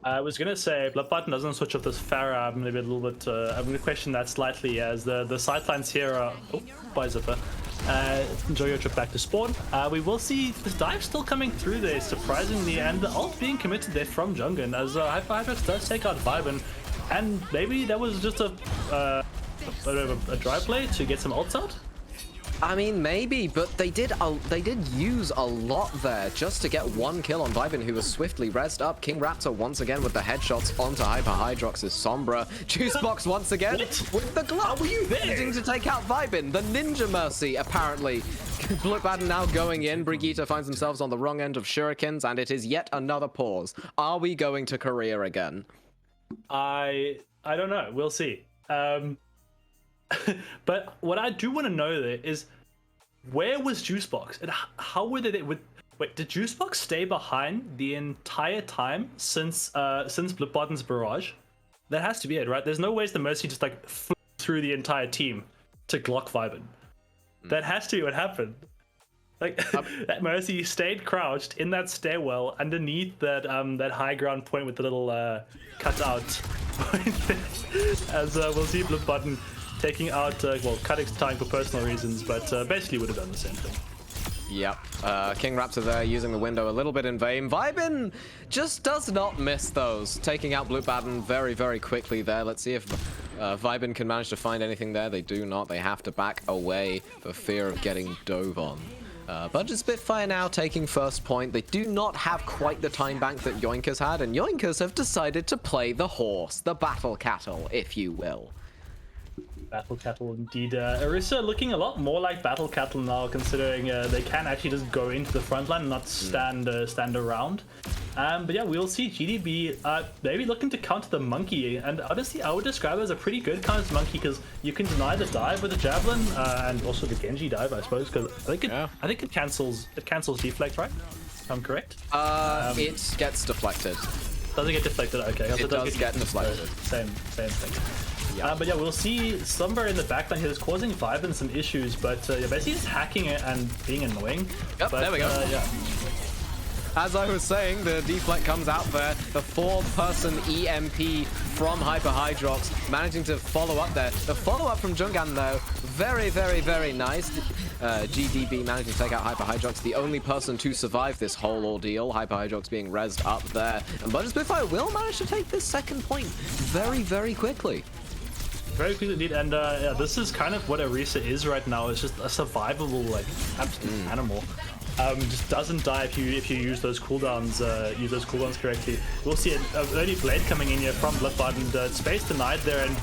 I was gonna say, Blue Button doesn't switch off this Pharah. I'm gonna question that slightly, as the sightlines here are. Oh, bye Zipper. Enjoy your trip back to spawn. We will see the dive still coming through there, surprisingly, and the ult being committed there from Jungan, as Hyper Hydrox does take out Vibin, and maybe that was just a bit of a dry play to get some ults out. I mean, maybe, but they did use a lot there just to get one kill on Vibin, who was swiftly rezzed up. King Raptor once again with the headshots onto Hyper Hydrox's Sombra. Juicebox once again with the glove. How were you there? Managing to take out Vibin. The Ninja Mercy, apparently. Blutbaden now going in. Brigitte finds themselves on the wrong end of shurikens, and it is yet another pause. Are we going to Korea again? I don't know. We'll see. But what I do want to know there is, where was Juicebox and how were they there? Wait, did Juicebox stay behind the entire time since Blipbottom's barrage? That has to be it, right? There's no ways the Mercy just like flew through the entire team to Glock Vibin. That has to be what happened. Like that Mercy stayed crouched in that stairwell underneath that high ground point with the little cutout point, as we'll see Blipbottom taking out, well, Cutting's time for personal reasons, but basically would have done the same thing. Yep. King Raptor there using the window a little bit in vain. Vibin just does not miss those. Taking out Blutbaden very, very quickly there. Let's see if Vibin can manage to find anything there. They do not. They have to back away for fear of getting dove on. Budget Spitfire now taking first point. They do not have quite the time bank that Yoinkers had, and Yoinkers have decided to play the horse, the battle cattle, if you will. Battle Cattle indeed. Orisa looking a lot more like Battle Cattle now, considering they can actually just go into the front line and not stand around. But yeah, we'll see GDB maybe looking to counter the Monkey, and honestly I would describe it as a pretty good counter to Monkey, because you can deny the dive with the Javelin and also the Genji dive, I suppose, because I think it cancels deflect, right? If I'm correct. It gets deflected. Does it get deflected? Okay. It does get deflected. Same thing. Yeah. But yeah, we'll see somewhere in the backline here is causing Vibin some issues, but yeah, basically just hacking it and being annoying. Yep, but, there we go. Yeah. As I was saying, the deflect comes out there. The 4-person EMP from Hyper Hydrox managing to follow up there. The follow-up from Jungan, though, very, very, very nice. GDB managing to take out Hyper Hydrox, the only person to survive this whole ordeal. Hyper Hydrox being rezzed up there. And Budget Spitfire will manage to take this second point very, very quickly. Very quickly indeed, and yeah, this is kind of what Orisa is right now. It's just a survivable, like, absolute animal. Just doesn't die if you use those cooldowns correctly. We'll see an early blade coming in here from Blipbottom, space denied there and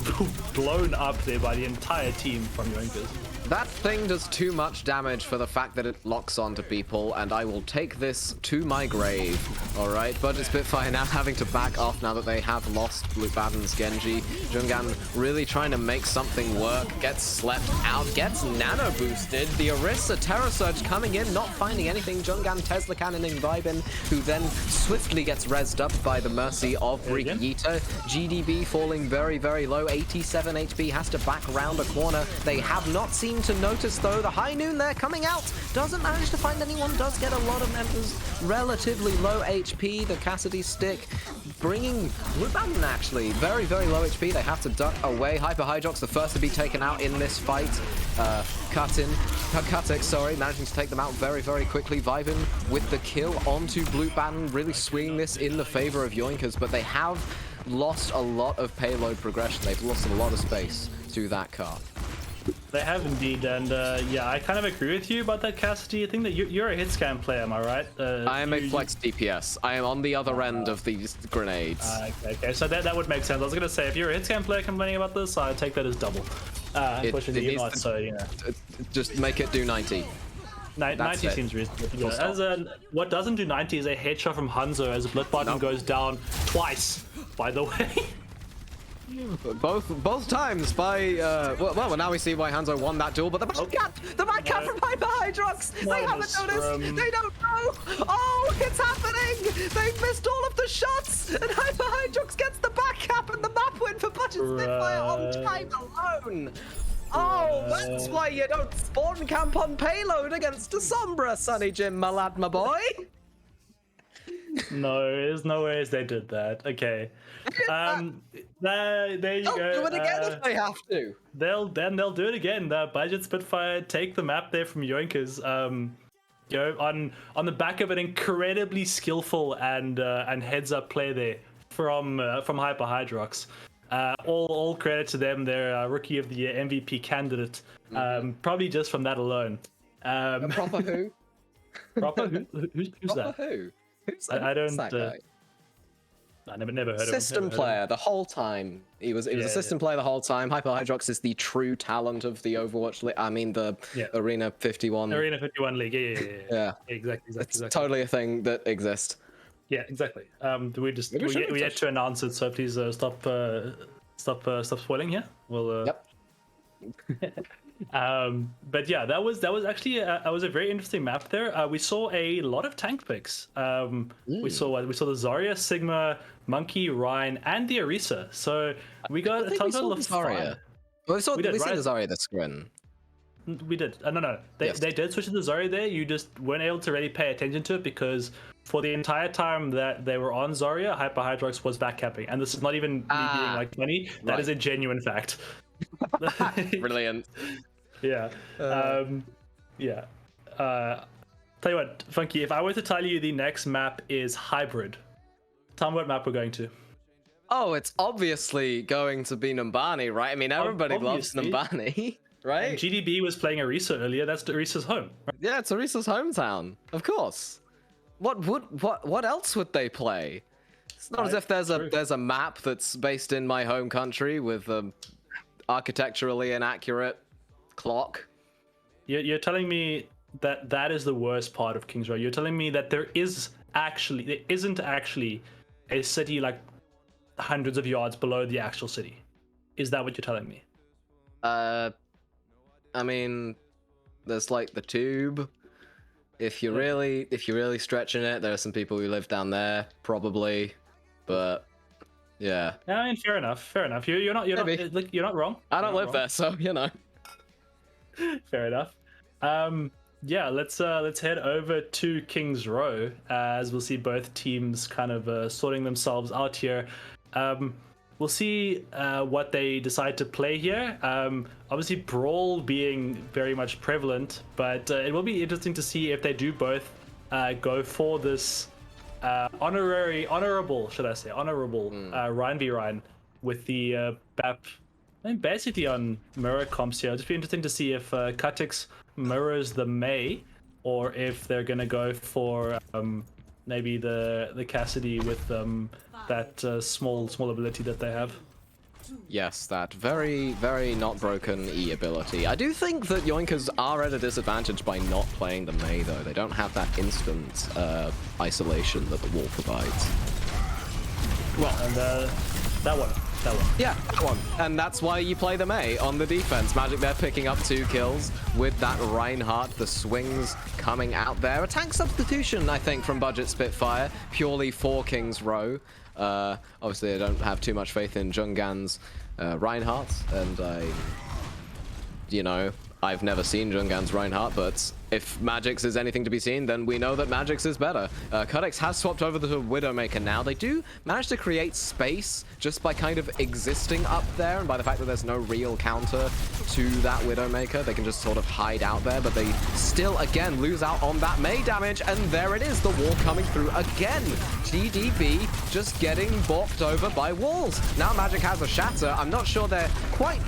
blown up there by the entire team from Yoinkers. That thing does too much damage for the fact that it locks onto people, and I will take this to my grave. Alright, Budget Spitfire now having to back off now that they have lost Blutbaden's Genji. Jungan really trying to make something work, gets slept out, gets nano boosted. The Orisa Terror Surge coming in, not finding anything. Jungan Tesla cannoning Vibin, who then swiftly gets rezzed up by the mercy of Brigitte. GDB falling very, very low, 87 HP, has to back around a corner. They have not seen to notice, though. The High Noon there coming out doesn't manage to find anyone, does get a lot of members, relatively low HP. The Cassidy stick bringing Blutbaden actually very, very low HP. They have to duck away. Hyper Hydrox the first to be taken out in this fight. Kutik, sorry, managing to take them out very, very quickly. Vibin with the kill onto Blutbaden, really swinging this in the favor of Yoinkers, but they have lost a lot of payload progression. They've lost a lot of space to that car. They have indeed, and yeah, I kind of agree with you about that, Cassidy. I think that you're a hit scan player, am I right? I am a flex DPS. I am on the other end of these grenades. Okay, so that would make sense. I was gonna say, if you're a hit scan player complaining about this, I take that as double. Unfortunately, you're not, so you know. Just make it do 90. 90 seems reasonable. Yeah. What doesn't do 90 is a headshot from Hanzo as Blutbottom goes down twice, by the way. Both times by well now we see why Hanzo won that duel, but the back cap from Hyper Hydrox, they haven't noticed, they don't know. Oh, it's happening, they've missed all of the shots, and Hyper Hydrox gets the back cap and the map win for Budget Spitfire on time alone. Oh, that's why you don't spawn camp on payload against a Sombra, Sunny Jim, my lad, my boy. No, there's no ways they did that. Okay. There you go. Do it again if they have to. They'll do it again. Budget Spitfire take the map there from Yoinkers. You know, on the back of an incredibly skillful and heads up play there from Hyper Hydrox. All credit to them. They're Rookie of the Year MVP candidate. Probably just from that alone. A proper who? Proper who? Who's Proper that? who? I don't. Who's that guy? I never heard of him. System player the whole time. He was a system player the whole time. Hyperhydrox is the true talent of the Overwatch League. I mean the Arena 51. Arena 51 League. Yeah. Exactly. It's totally a thing that exists. Yeah, exactly. We had to announce it, so please stop spoiling here. We'll. Yep. But yeah, that was actually a very interesting map there. We saw a lot of tank picks. We saw the Zarya, Sigma, Monkey, Ryan, and the Orisa. So we got a total of 5. Well, we seen the Zarya this screen. We did. No. They did switch to the Zarya there. You just weren't able to really pay attention to it because for the entire time that they were on Zarya, Hyperhydrox was backcapping. And this is not even me being like funny. That is a genuine fact. Brilliant. Yeah. Tell you what, Funky, if I were to tell you the next map is Hybrid, tell me what map we're going to. Oh, it's obviously going to be Numbani, right? I mean, everybody loves Numbani, right? And GDB was playing Orisa earlier. That's Orisa's home. Right? Yeah, it's Orisa's hometown, of course. What else would they play? It's not as if there's a map that's based in my home country with architecturally inaccurate clock. You're telling me that is the worst part of Kings Row. You're telling me that there isn't actually a city like hundreds of yards below the actual city. Is that what you're telling me? I mean, there's like the Tube. If you're really stretching it, there are some people who live down there, probably. But yeah. I mean, fair enough. You're not wrong. I don't live there, so you know. Fair enough. Yeah, let's head over to Kings Row as we'll see both teams kind of sorting themselves out here. We'll see what they decide to play here. Obviously, Brawl being very much prevalent, but it will be interesting to see if they do both go for this honorable Ryan v Ryan with the BAP. I mean, basically on mirror comps here. It'll just be interesting to see if Kutix mirrors the Mei, or if they're gonna go for maybe the Cassidy with that small ability that they have. Yes, that very, very not broken E ability. I do think that Yoinkers are at a disadvantage by not playing the Mei, though. They don't have that instant isolation that the wall provides. Well, and that one. Yeah, that one. And that's why you play the Mei on the defense. Magic there picking up 2 kills with that Reinhardt. The swings coming out there. A tank substitution, I think, from Budget Spitfire, purely for Kings Row. Obviously, I don't have too much faith in Jungan's Reinhardt, and I've never seen Jungan's Reinhardt, but if Magix is anything to be seen, then we know that Magix is better. Kutix has swapped over to Widowmaker now. They do manage to create space just by kind of existing up there, and by the fact that there's no real counter to that Widowmaker, they can just sort of hide out there, but they still, again, lose out on that Mei damage, and there it is, the wall coming through again. GDB just getting balked over by walls. Now Magic has a shatter. I'm not sure they're quite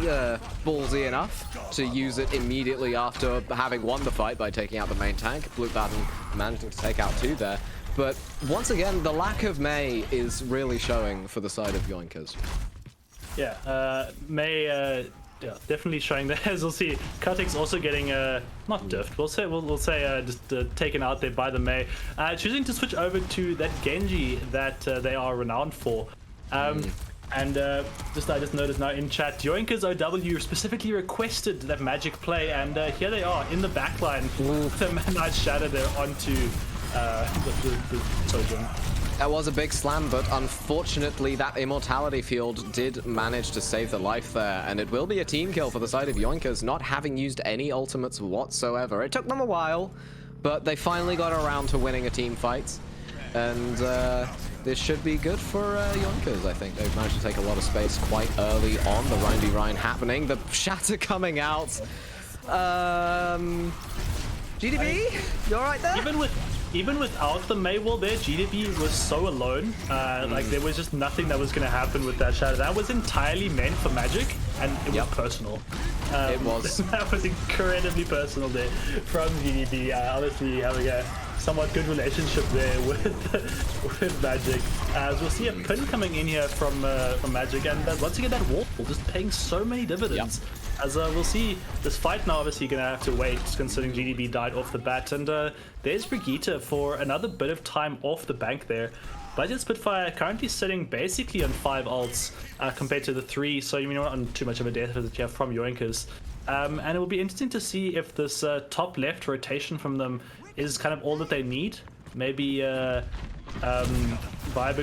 ballsy enough to use it immediately after having won the fight by taking out the main tank. Blue Baton managing to take out 2 there. But once again, the lack of Mei is really showing for the side of Yoinkers. Yeah, Mei definitely showing there. As we'll see, Kutix also getting not diffed. We'll say just taken out there by the Mei. Choosing to switch over to that Genji that they are renowned for. And I just noticed now in chat, Yoinkers OW specifically requested that Magic play, and here they are in the backline with a nice shadow there onto the Sojourn. That was a big slam, but unfortunately that Immortality Field did manage to save the life there, and it will be a team kill for the side of Yoinkers, not having used any ultimates whatsoever. It took them a while, but they finally got around to winning a team fight, and this should be good for Yoinkers, I think. They've managed to take a lot of space quite early on. The Ryan v Ryan happening. The shatter coming out. GDB, you alright there? even without the Mei wall there, GDB was so alone. Like there was just nothing that was going to happen with that shadow. That was entirely meant for Magic, and it was personal. It was. That was incredibly personal there from GDB. Obviously having a somewhat good relationship there with Magic. As we'll see a pin coming in here from Magic, and once again that wall just paying so many dividends. As we'll see, this fight now obviously gonna have to wait, considering GDB died off the bat, and there's Brigitte for another bit of time off the bank there. Budget Spitfire currently sitting basically on 5 ults compared to the 3, so you're not on too much of a deficit that you have from Yoinkers. And it will be interesting to see if this top left rotation from them is kind of all that they need. Maybe Vibing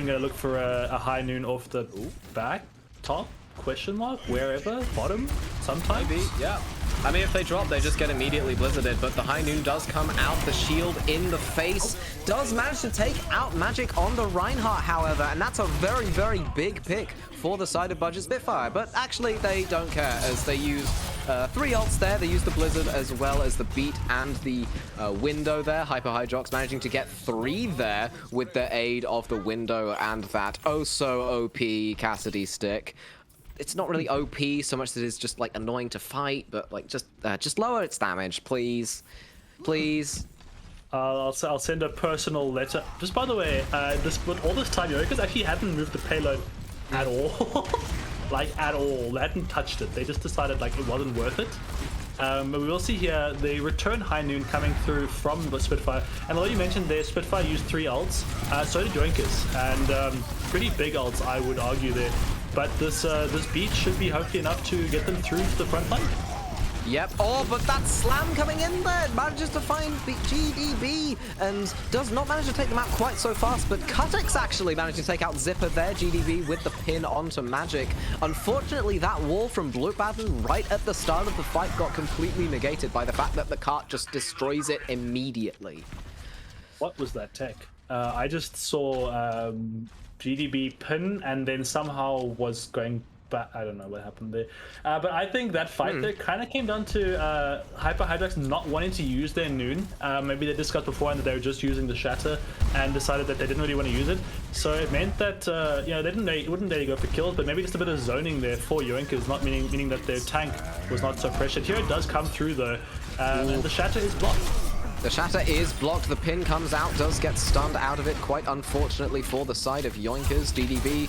gonna look for a high noon off the back, top, question mark, wherever, bottom, sometime. Maybe, yeah. I mean, if they drop, they just get immediately blizzarded, but the high noon does come out, the shield in the face, does manage to take out Magic on the Reinhardt, however, and that's a very, very big pick for the side of Budget Spitfire, but actually they don't care, as they use 3 ults there. They use the Blizzard as well as the Beat and the Window there. Hyper Hydrox managing to get 3 there with the aid of the Window and that oh-so-OP Cassidy stick. It's not really OP so much that it's just like annoying to fight, but like just lower its damage, please, please. I'll send a personal letter. Just by the way, all this time, Yoinkers actually hadn't moved the payload at all. Like at all. They hadn't touched it. They just decided like it wasn't worth it. But we will see here the return high noon coming through from the Spitfire. And although you mentioned there, Spitfire used 3 ults, so did Yoinkers, and pretty big ults, I would argue there. But this beat should be hopefully enough to get them through to the front line. Yep. Oh, but that slam coming in there manages to find the GDB and does not manage to take them out quite so fast. But Cutix actually managed to take out Zipper there, GDB with the pin onto Magic. Unfortunately, that wall from Blutbaden right at the start of the fight got completely negated by the fact that the cart just destroys it immediately. What was that tech? I just saw GDB pin and then somehow was going back. I don't know what happened there. But I think that fight there kind of came down to Hyper Hydrox not wanting to use their noon. Maybe they discussed beforehand that they were just using the shatter and decided that they didn't really want to use it. So it meant that you know, they wouldn't really go for kills, but maybe just a bit of zoning there for Yoinkers, not meaning that their tank was not so pressured. Here it does come through though, and the shatter is blocked. The shatter is blocked, the pin comes out, does get stunned out of it, quite unfortunately for the side of Yoinkers. DDB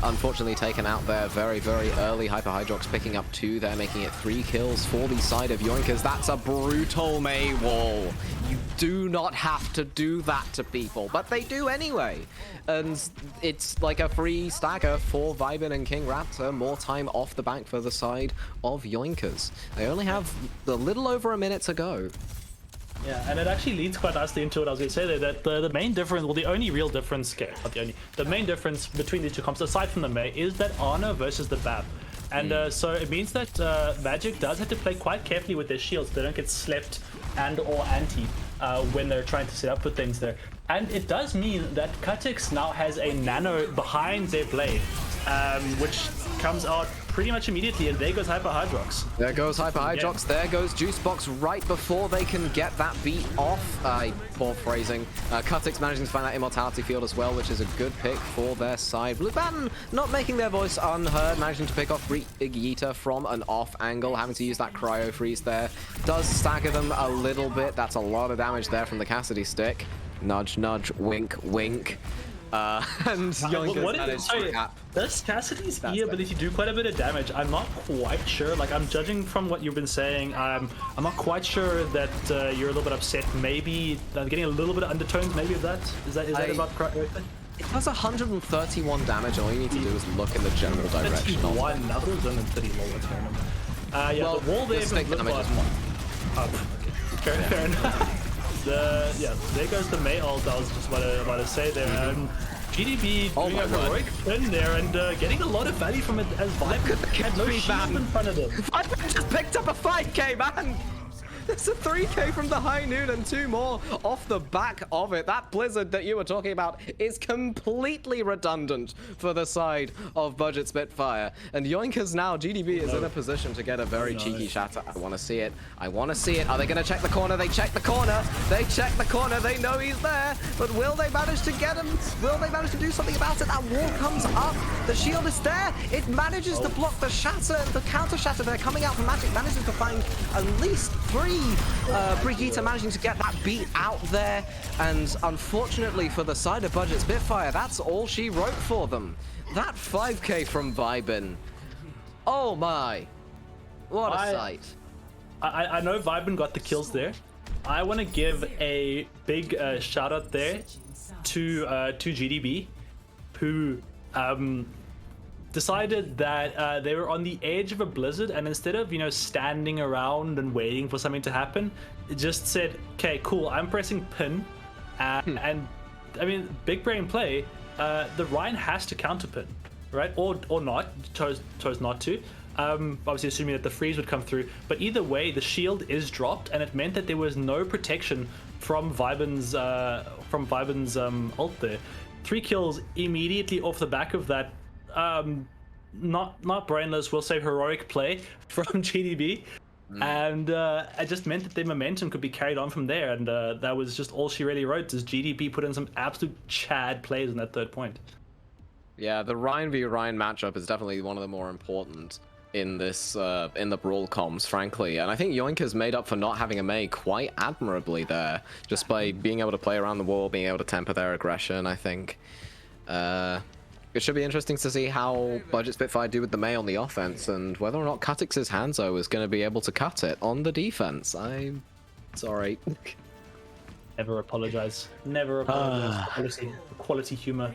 unfortunately taken out there very, very early. Hyper Hydrox picking up 2 there, making it 3 kills for the side of Yoinkers. That's a brutal Mei wall. You do not have to do that to people, but they do anyway. And it's like a free stagger for Vibin and King Raptor. More time off the bank for the side of Yoinkers. They only have a little over a minute to go. Yeah, and it actually leads quite nicely into what I was going to say there, that the main difference, well, the only real difference, okay, not the only, the main difference between these two comps, aside from the Mei, is that Ana versus the Bab. And so it means that Magic does have to play quite carefully with their shields. They don't get slept and or anti when they're trying to set up for things there. And it does mean that Cutix now has a nano behind their blade, which comes out pretty much immediately, and there goes Hyper Hydrox. There goes Hyper Hydrox, there goes Juicebox right before they can get that beat off. Poor phrasing. Cutix managing to find that Immortality Field as well, which is a good pick for their side. Blutbaden not making their voice unheard, managing to pick off Brigitte from an off angle, having to use that Cryo Freeze there. Does stagger them a little bit. That's a lot of damage there from the Cassidy stick. Nudge, nudge, wink, wink. And Yoinkers managed to cap. Does Cassidy's E ability do quite a bit of damage? I'm not quite sure. Like, I'm judging from what you've been saying. I'm not quite sure that you're a little bit upset. Maybe getting a little bit of undertones. Maybe of that. Is that about correct? It does 131 damage. All you need to do is look in the general direction. 31. That was on the 30 lower tournament. Yeah, well, the wall there. The damage is 1. Okay. Fair enough. Yeah, there goes the Mei ult I was just about to say there. GDB doing a heroic pin there and getting a lot of value from it as Vibe had no shield in front of them. Vibe just picked up a 5k, man! There's a 3k from the high noon and 2 more off the back of it. That blizzard that you were talking about is completely redundant for the side of Budget Spitfire. And Yoinkers now, GDB is in a position to get a very cheeky shatter. I want to see it. I want to see it. Are they going to check the corner? They check the corner. They check the corner. They know he's there. But will they manage to get him? Will they manage to do something about it? That wall comes up. The shield is there. It manages to block the shatter, the counter shatter. They're coming out from Magic. Manages to find at least 3. Brigitte managing to get that beat out there. And unfortunately for the side of Budget Spitfire, that's all she wrote for them. That 5k from Vibin. Oh my. What a sight. I know Vibin got the kills there. I want to give a big shout out there to GDB, who decided that they were on the edge of a blizzard, and instead of standing around and waiting for something to happen, it just said, okay, cool, I'm pressing pin, and I mean, big brain play. The Ryan has to counter pin, right, or not. Chose not to. Obviously assuming that the freeze would come through, but either way the shield is dropped, and it meant that there was no protection from Vibin's ult there. 3 kills immediately off the back of that. Not brainless, we'll say heroic play from GDB, and it just meant that their momentum could be carried on from there, and that was just all she really wrote, is GDB put in some absolute Chad plays in that 3rd point. Yeah, the Ryan v Ryan matchup is definitely one of the more important in this in the brawl comms, frankly, and I think Yoinkers made up for not having a Mei quite admirably there, just by being able to play around the wall, being able to temper their aggression. I think it should be interesting to see how Budget Spitfire do with the Mei on the offense, and whether or not Cutix's Hanzo is going to be able to cut it on the defense. I'm sorry. Never apologize. Never apologize. Quality humor.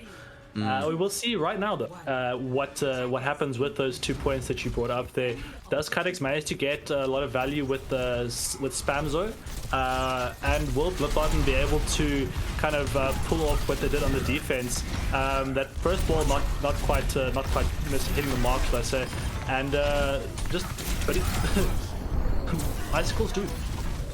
We will see right now, though, what happens with those 2 points that you brought up there. Does Cutix manage to get a lot of value with Spamzo, and will Blipbottom be able to kind of pull off what they did on the defense? That first ball not quite hitting the mark, should I say? And just icicles do.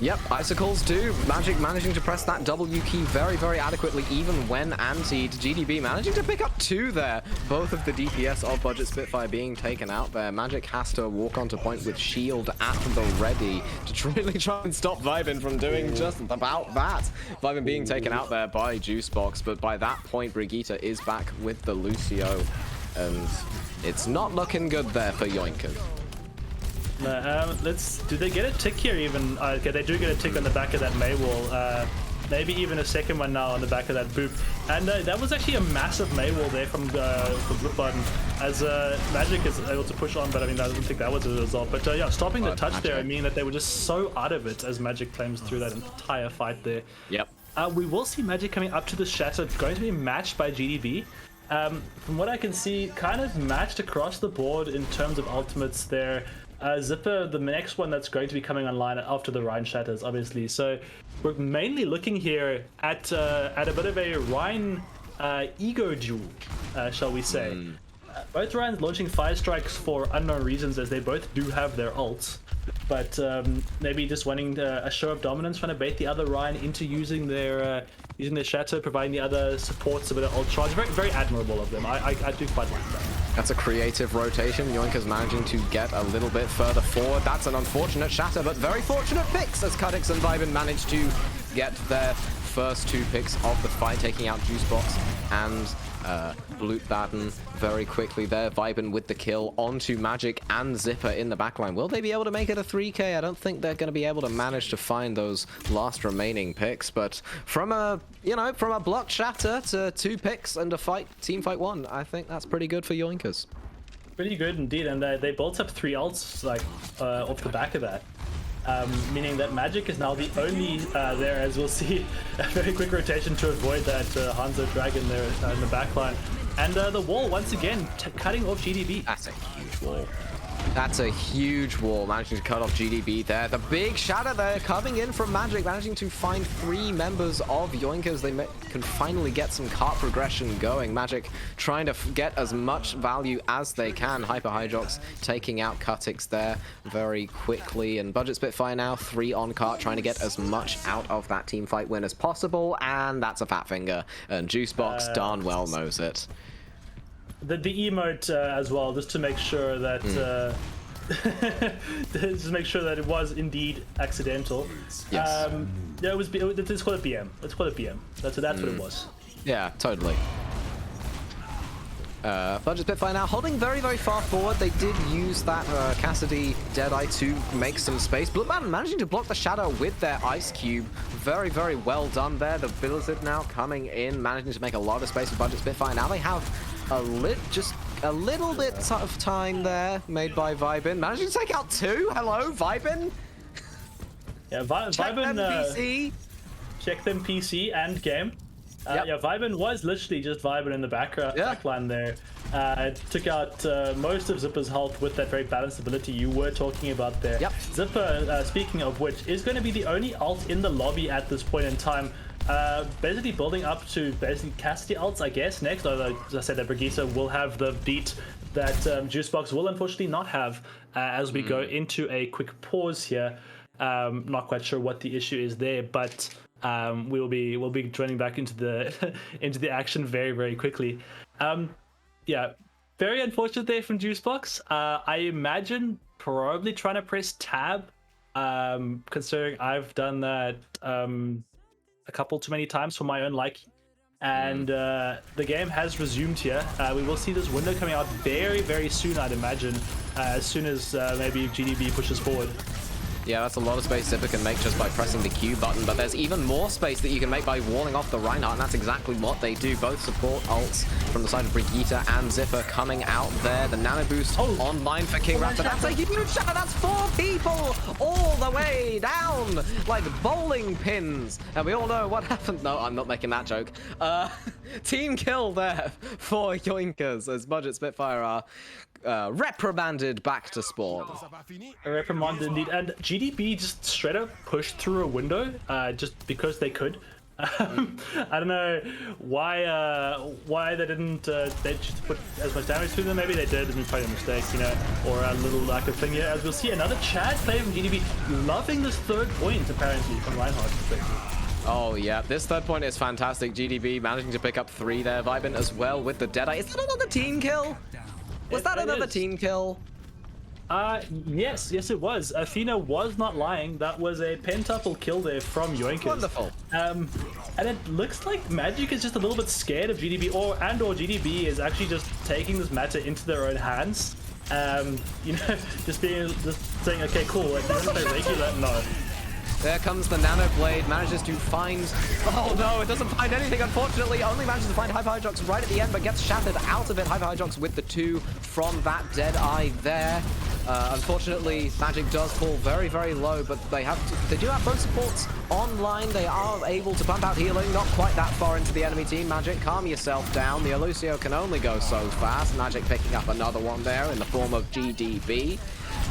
Yep, Icicles do. Magic managing to press that W key very, very adequately, even when antied. GDB managing to pick up 2 there. Both of the DPS of Budget Spitfire being taken out there. Magic has to walk onto point with shield at the ready to really try and stop Vibin from doing just about that. Vibin being taken out there by Juicebox, but by that point, Brigitte is back with the Lucio, and it's not looking good there for Yoinkers. Do they get a tick here even? Okay, they do get a tick on the back of that Mei wall. Maybe even a second one now on the back of that boop. And that was actually a massive Mei wall there from Blipbottom, as Magic is able to push on, but I mean, I don't think that was a result. But yeah, stopping the touch there, I mean that they were just so out of it as Magic claims through that entire fight there. Yep. We will see Magic coming up to the Shatter, going to be matched by GDB. From what I can see, kind of matched across the board in terms of ultimates there. Zipper, the next one that's going to be coming online after the Rhine shatters, obviously. So we're mainly looking here at a bit of a Rhine ego duel, shall we say. Both Rhines launching fire strikes for unknown reasons, as they both do have their ults, but maybe just wanting a show of dominance, trying to bait the other Rhine into using their shatter, providing the other supports a bit of ult charge. Very, very admirable of them. I do quite like that. That's a creative rotation. Yoinkers managing to get a little bit further forward. That's an unfortunate shatter, but very fortunate picks as Cutix and Vibin managed to get their first 2 picks of the fight, taking out Juicebox and Blutbaden very quickly there. Vibin with the kill onto Magic and Zipper in the backline. Will they be able to make it a 3k? I don't think they're going to be able to manage to find those last remaining picks, but from a blocked shatter to 2 picks and a team fight 1, I think that's pretty good for Yoinkers. Pretty good indeed, and they built up 3 ults off the back of that. Meaning that Magic is now the only there, as we'll see, a very quick rotation to avoid that Hanzo Dragon there in the backline. And the wall, once again, cutting off GDB. That's a huge wall. That's a huge wall, managing to cut off GDB there. The big shatter there coming in from Magic, managing to find 3 members of Yoinkers. They can finally get some cart progression going. Magic trying to get as much value as they can. Hyper Hydrox taking out Cutix there very quickly. And Budget Spitfire now 3 on cart, trying to get as much out of that team fight win as possible. And that's a fat finger. And Juicebox darn well knows it. The emote as well, just to make sure that just to make sure that it was indeed accidental. Yes. Yeah, let's call it BM. Let's call it BM. That's what it was. Yeah, totally. Budget Spitfire now holding very, very far forward. They did use that Cassidy Deadeye to make some space. Bloodman managing to block the shadow with their Ice Cube. Very, very well done there. The Blizzard now coming in, managing to make a lot of space for Budget Spitfire. Now they have just a little bit of time there made by Vibin. Managing to take out 2. Hello, Vibin. Yeah, Check Vibin. them PC. Check them PC and game. Yep. Yeah, Vibin was literally just Vibin in the backline there. Took out most of Zipper's health with that very balanced ability you were talking about there. Yep. Zipper, speaking of which, is going to be the only ult in the lobby at this point in time. Basically building up to basically Cassidy ults, I guess, next. Although, as I said, that Brigitte will have the beat that Juicebox will unfortunately not have as we go into a quick pause here. Not quite sure what the issue is there, but we'll be joining back into the into the action very, very quickly. Yeah, very unfortunate there from Juicebox. I imagine probably trying to press tab, considering I've done that a couple too many times for my own liking. And the game has resumed here. We will see this window coming out very, very soon, I'd imagine, as soon as maybe GDB pushes forward. Yeah, that's a lot of space Zipper can make just by pressing the Q button, but there's even more space that you can make by walling off the Reinhardt, and that's exactly what they do. Both support ults from the side of Brigitte and Zipper coming out there. The nano boost online for King Raptor. That's a huge shot. That's 4 people all the way down like bowling pins. And we all know what happened. No, I'm not making that joke. Team kill there for Yoinkers as Budget Spitfire are reprimanded back to spawn. Reprimanded indeed, and GDB just straight up pushed through a window just because they could. I don't know why they didn't they just put as much damage to them. Maybe they did, and probably a mistake, you know, or a little lack of thing here. As we'll see another Chad play from GDB, loving this 3rd point apparently from Reinhardt's perspective. Oh yeah, this 3rd point is fantastic. GDB managing to pick up 3 there. Vibin as well with the Deadeye. Is that another team kill? Was that another team kill? Yes, it was. Athena was not lying. That was a pentuple kill there from Yoinkers. Wonderful. And it looks like Magic is just a little bit scared of GDB, or GDB is actually just taking this matter into their own hands. You know, just saying, okay, cool. Like, you want to play regular? No. There comes the Nano Blade, manages to find... Oh no, it doesn't find anything, unfortunately. Only manages to find Hyper Hydrox right at the end, but gets shattered out of it. Hyper Hydrox with the 2 from that Deadeye there. Unfortunately, Magic does fall very, very low, but they do have both supports online. They are able to pump out healing, not quite that far into the enemy team. Magic, calm yourself down. The Elucio can only go so fast. Magic picking up another one there in the form of GDB.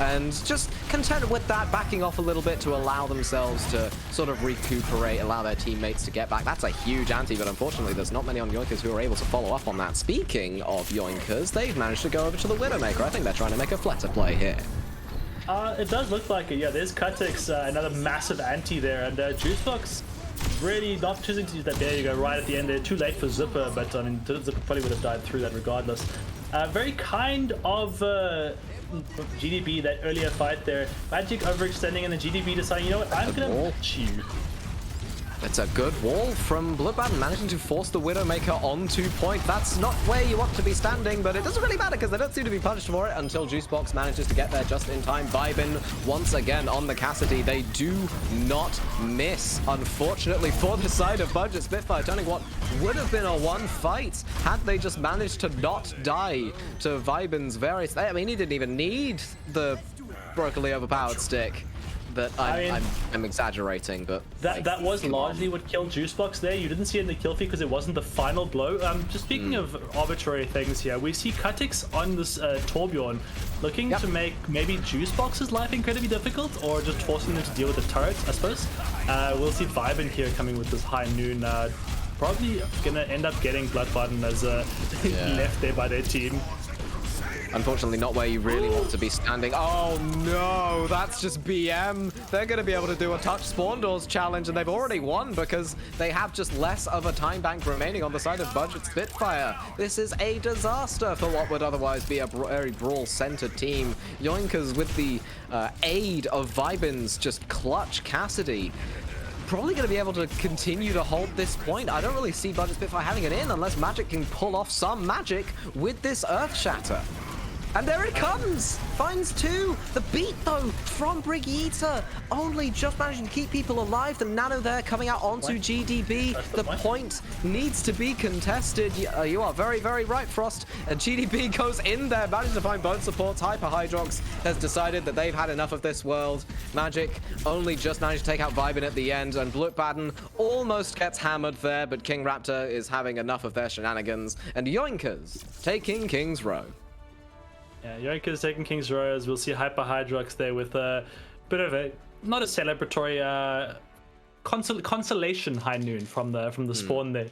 And just content with that, backing off a little bit to allow themselves to sort of recuperate, allow their teammates to get back. That's a huge anti, but unfortunately there's not many on Yoinkers who are able to follow up on that. Speaking of Yoinkers, they've managed to go over to the Widowmaker. I think they're trying to make a flatter play here. It does look like it, yeah. There's Cutix, another massive anti there, and Juicebox really not choosing to use that. There you go, right at the end there. Too late for Zipper, but I mean, Zipper probably would have died through that regardless. Very kind of GDB, that earlier fight there. Magic overextending, and the GDB deciding, you know what, I'm gonna match you. It's a good wall from Bloodbath, managing to force the Widowmaker onto point. That's not where you want to be standing, but it doesn't really matter because they don't seem to be punished for it until Juicebox manages to get there just in time. Vibin once again on the Cassidy. They do not miss, unfortunately, for the side of Budget Spitfire, turning what would have been a 1 fight had they just managed to not die to Vibin's various... I mean, he didn't even need the brokenly overpowered stick. that I'm exaggerating, but that was largely what killed Juicebox there. You didn't see it in the kill feed because it wasn't the final blow. Just speaking of arbitrary things here, we see Cutix on this Torbjorn looking to make maybe Juicebox's life incredibly difficult, or just forcing them to deal with the turret, I suppose. We'll see Vibe in here coming with this High Noon. Probably gonna end up getting Blood Button as left there by their team. Unfortunately, not where you really want to be standing. Oh no, that's just BM. They're going to be able to do a touch spawn doors challenge, and they've already won because they have just less of a time bank remaining on the side of Budget Spitfire. This is a disaster for what would otherwise be a very brawl-centered team. Yoinkers with the aid of Vibin's just clutch Cassidy. Probably going to be able to continue to hold this point. I don't really see Budget Spitfire having it in unless Magic can pull off some magic with this Earth Shatter. And there it comes! Finds two! The beat, though, from Brigitte, only just managing to keep people alive. The Nano there coming out onto GDB. The point needs to be contested. You are very, very right, Frost. And GDB goes in there, manages to find both supports. Hyper Hydrox has decided that they've had enough of this world. Magic only just managed to take out Vibin at the end, and Blutbaden almost gets hammered there, but King Raptor is having enough of their shenanigans. And Yoinkers taking King's Row. Yeah, Yoinkers taking King's Row, as we'll see Hyper Hydrox there with a bit of a, not a celebratory, consolation High Noon from the spawn there.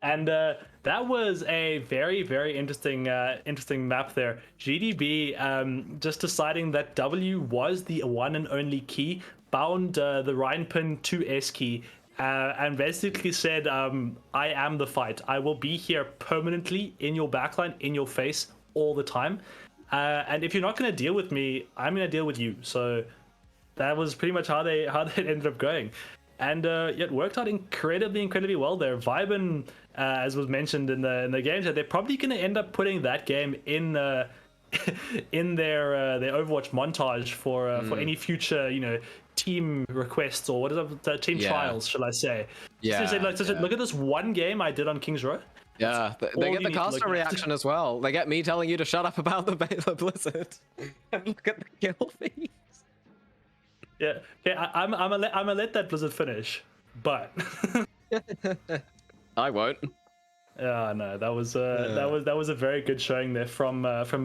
And that was a very, very interesting map there. GDB just deciding that W was the one and only key, bound the Rhine pin to S key, and basically said, I am the fight. I will be here permanently in your backline, in your face, all the time. And if you're not going to deal with me, I'm going to deal with you. So that was pretty much how they ended up going. And it worked out incredibly well there. Vibin, as was mentioned in the game, they're probably going to end up putting that game in in their Overwatch montage for any future team requests, or what is it, team trials, shall I say? Yeah. Look at this one game I did on King's Row. Yeah, they get the caster reaction as well. They get me telling you to shut up about the Blizzard. And look at the kill feeds. Yeah, okay, I'm gonna let that Blizzard finish, but I won't. Yeah, no, that was a very good showing there from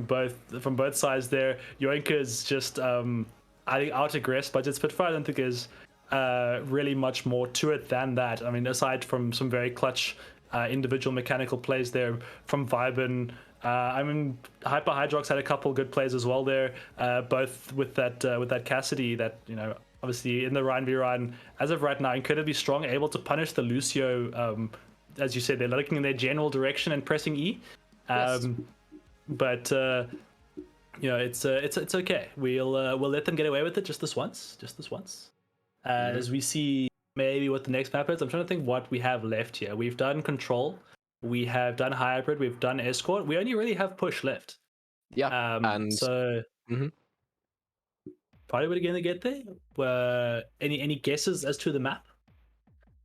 both sides there. Yoinkers just I think out-aggressed Budget Spitfire. I don't think there's really much more to it than that. I mean, aside from some very clutch individual mechanical plays there from Vibin. I mean, Hyper Hydrox had a couple good plays as well there, both with that Cassidy that, obviously in the Rhine v Rhine, as of right now, incredibly strong, able to punish the Lucio. As you said, they're looking in their general direction and pressing E. Yes. But it's okay. We'll let them get away with it just this once. As we see maybe what the next map is. I'm trying to think what we have left here. We've done Control, we have done Hybrid, we've done Escort. We only really have Push left. Yeah, and so probably we're going to get there. Any guesses as to the map?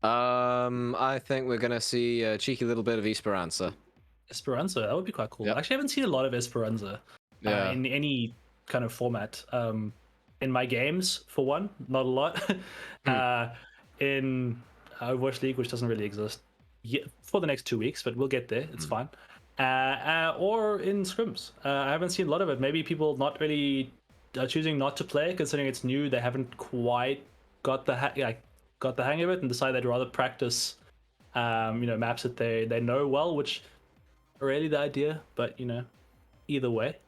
I think we're gonna see a cheeky little bit of Esperanza. Esperanza, that would be quite cool. Yep. Actually, I haven't seen a lot of Esperanza in any kind of format. In my games, for one, not a lot. In Overwatch League, which doesn't really exist yet for the next 2 weeks, but we'll get there. It's fine. Or in scrims. I haven't seen a lot of it. Maybe people not really choosing not to play, considering it's new. They haven't quite got the hang of it, and decide they'd rather practice, maps that they know well, which are really the idea. But either way,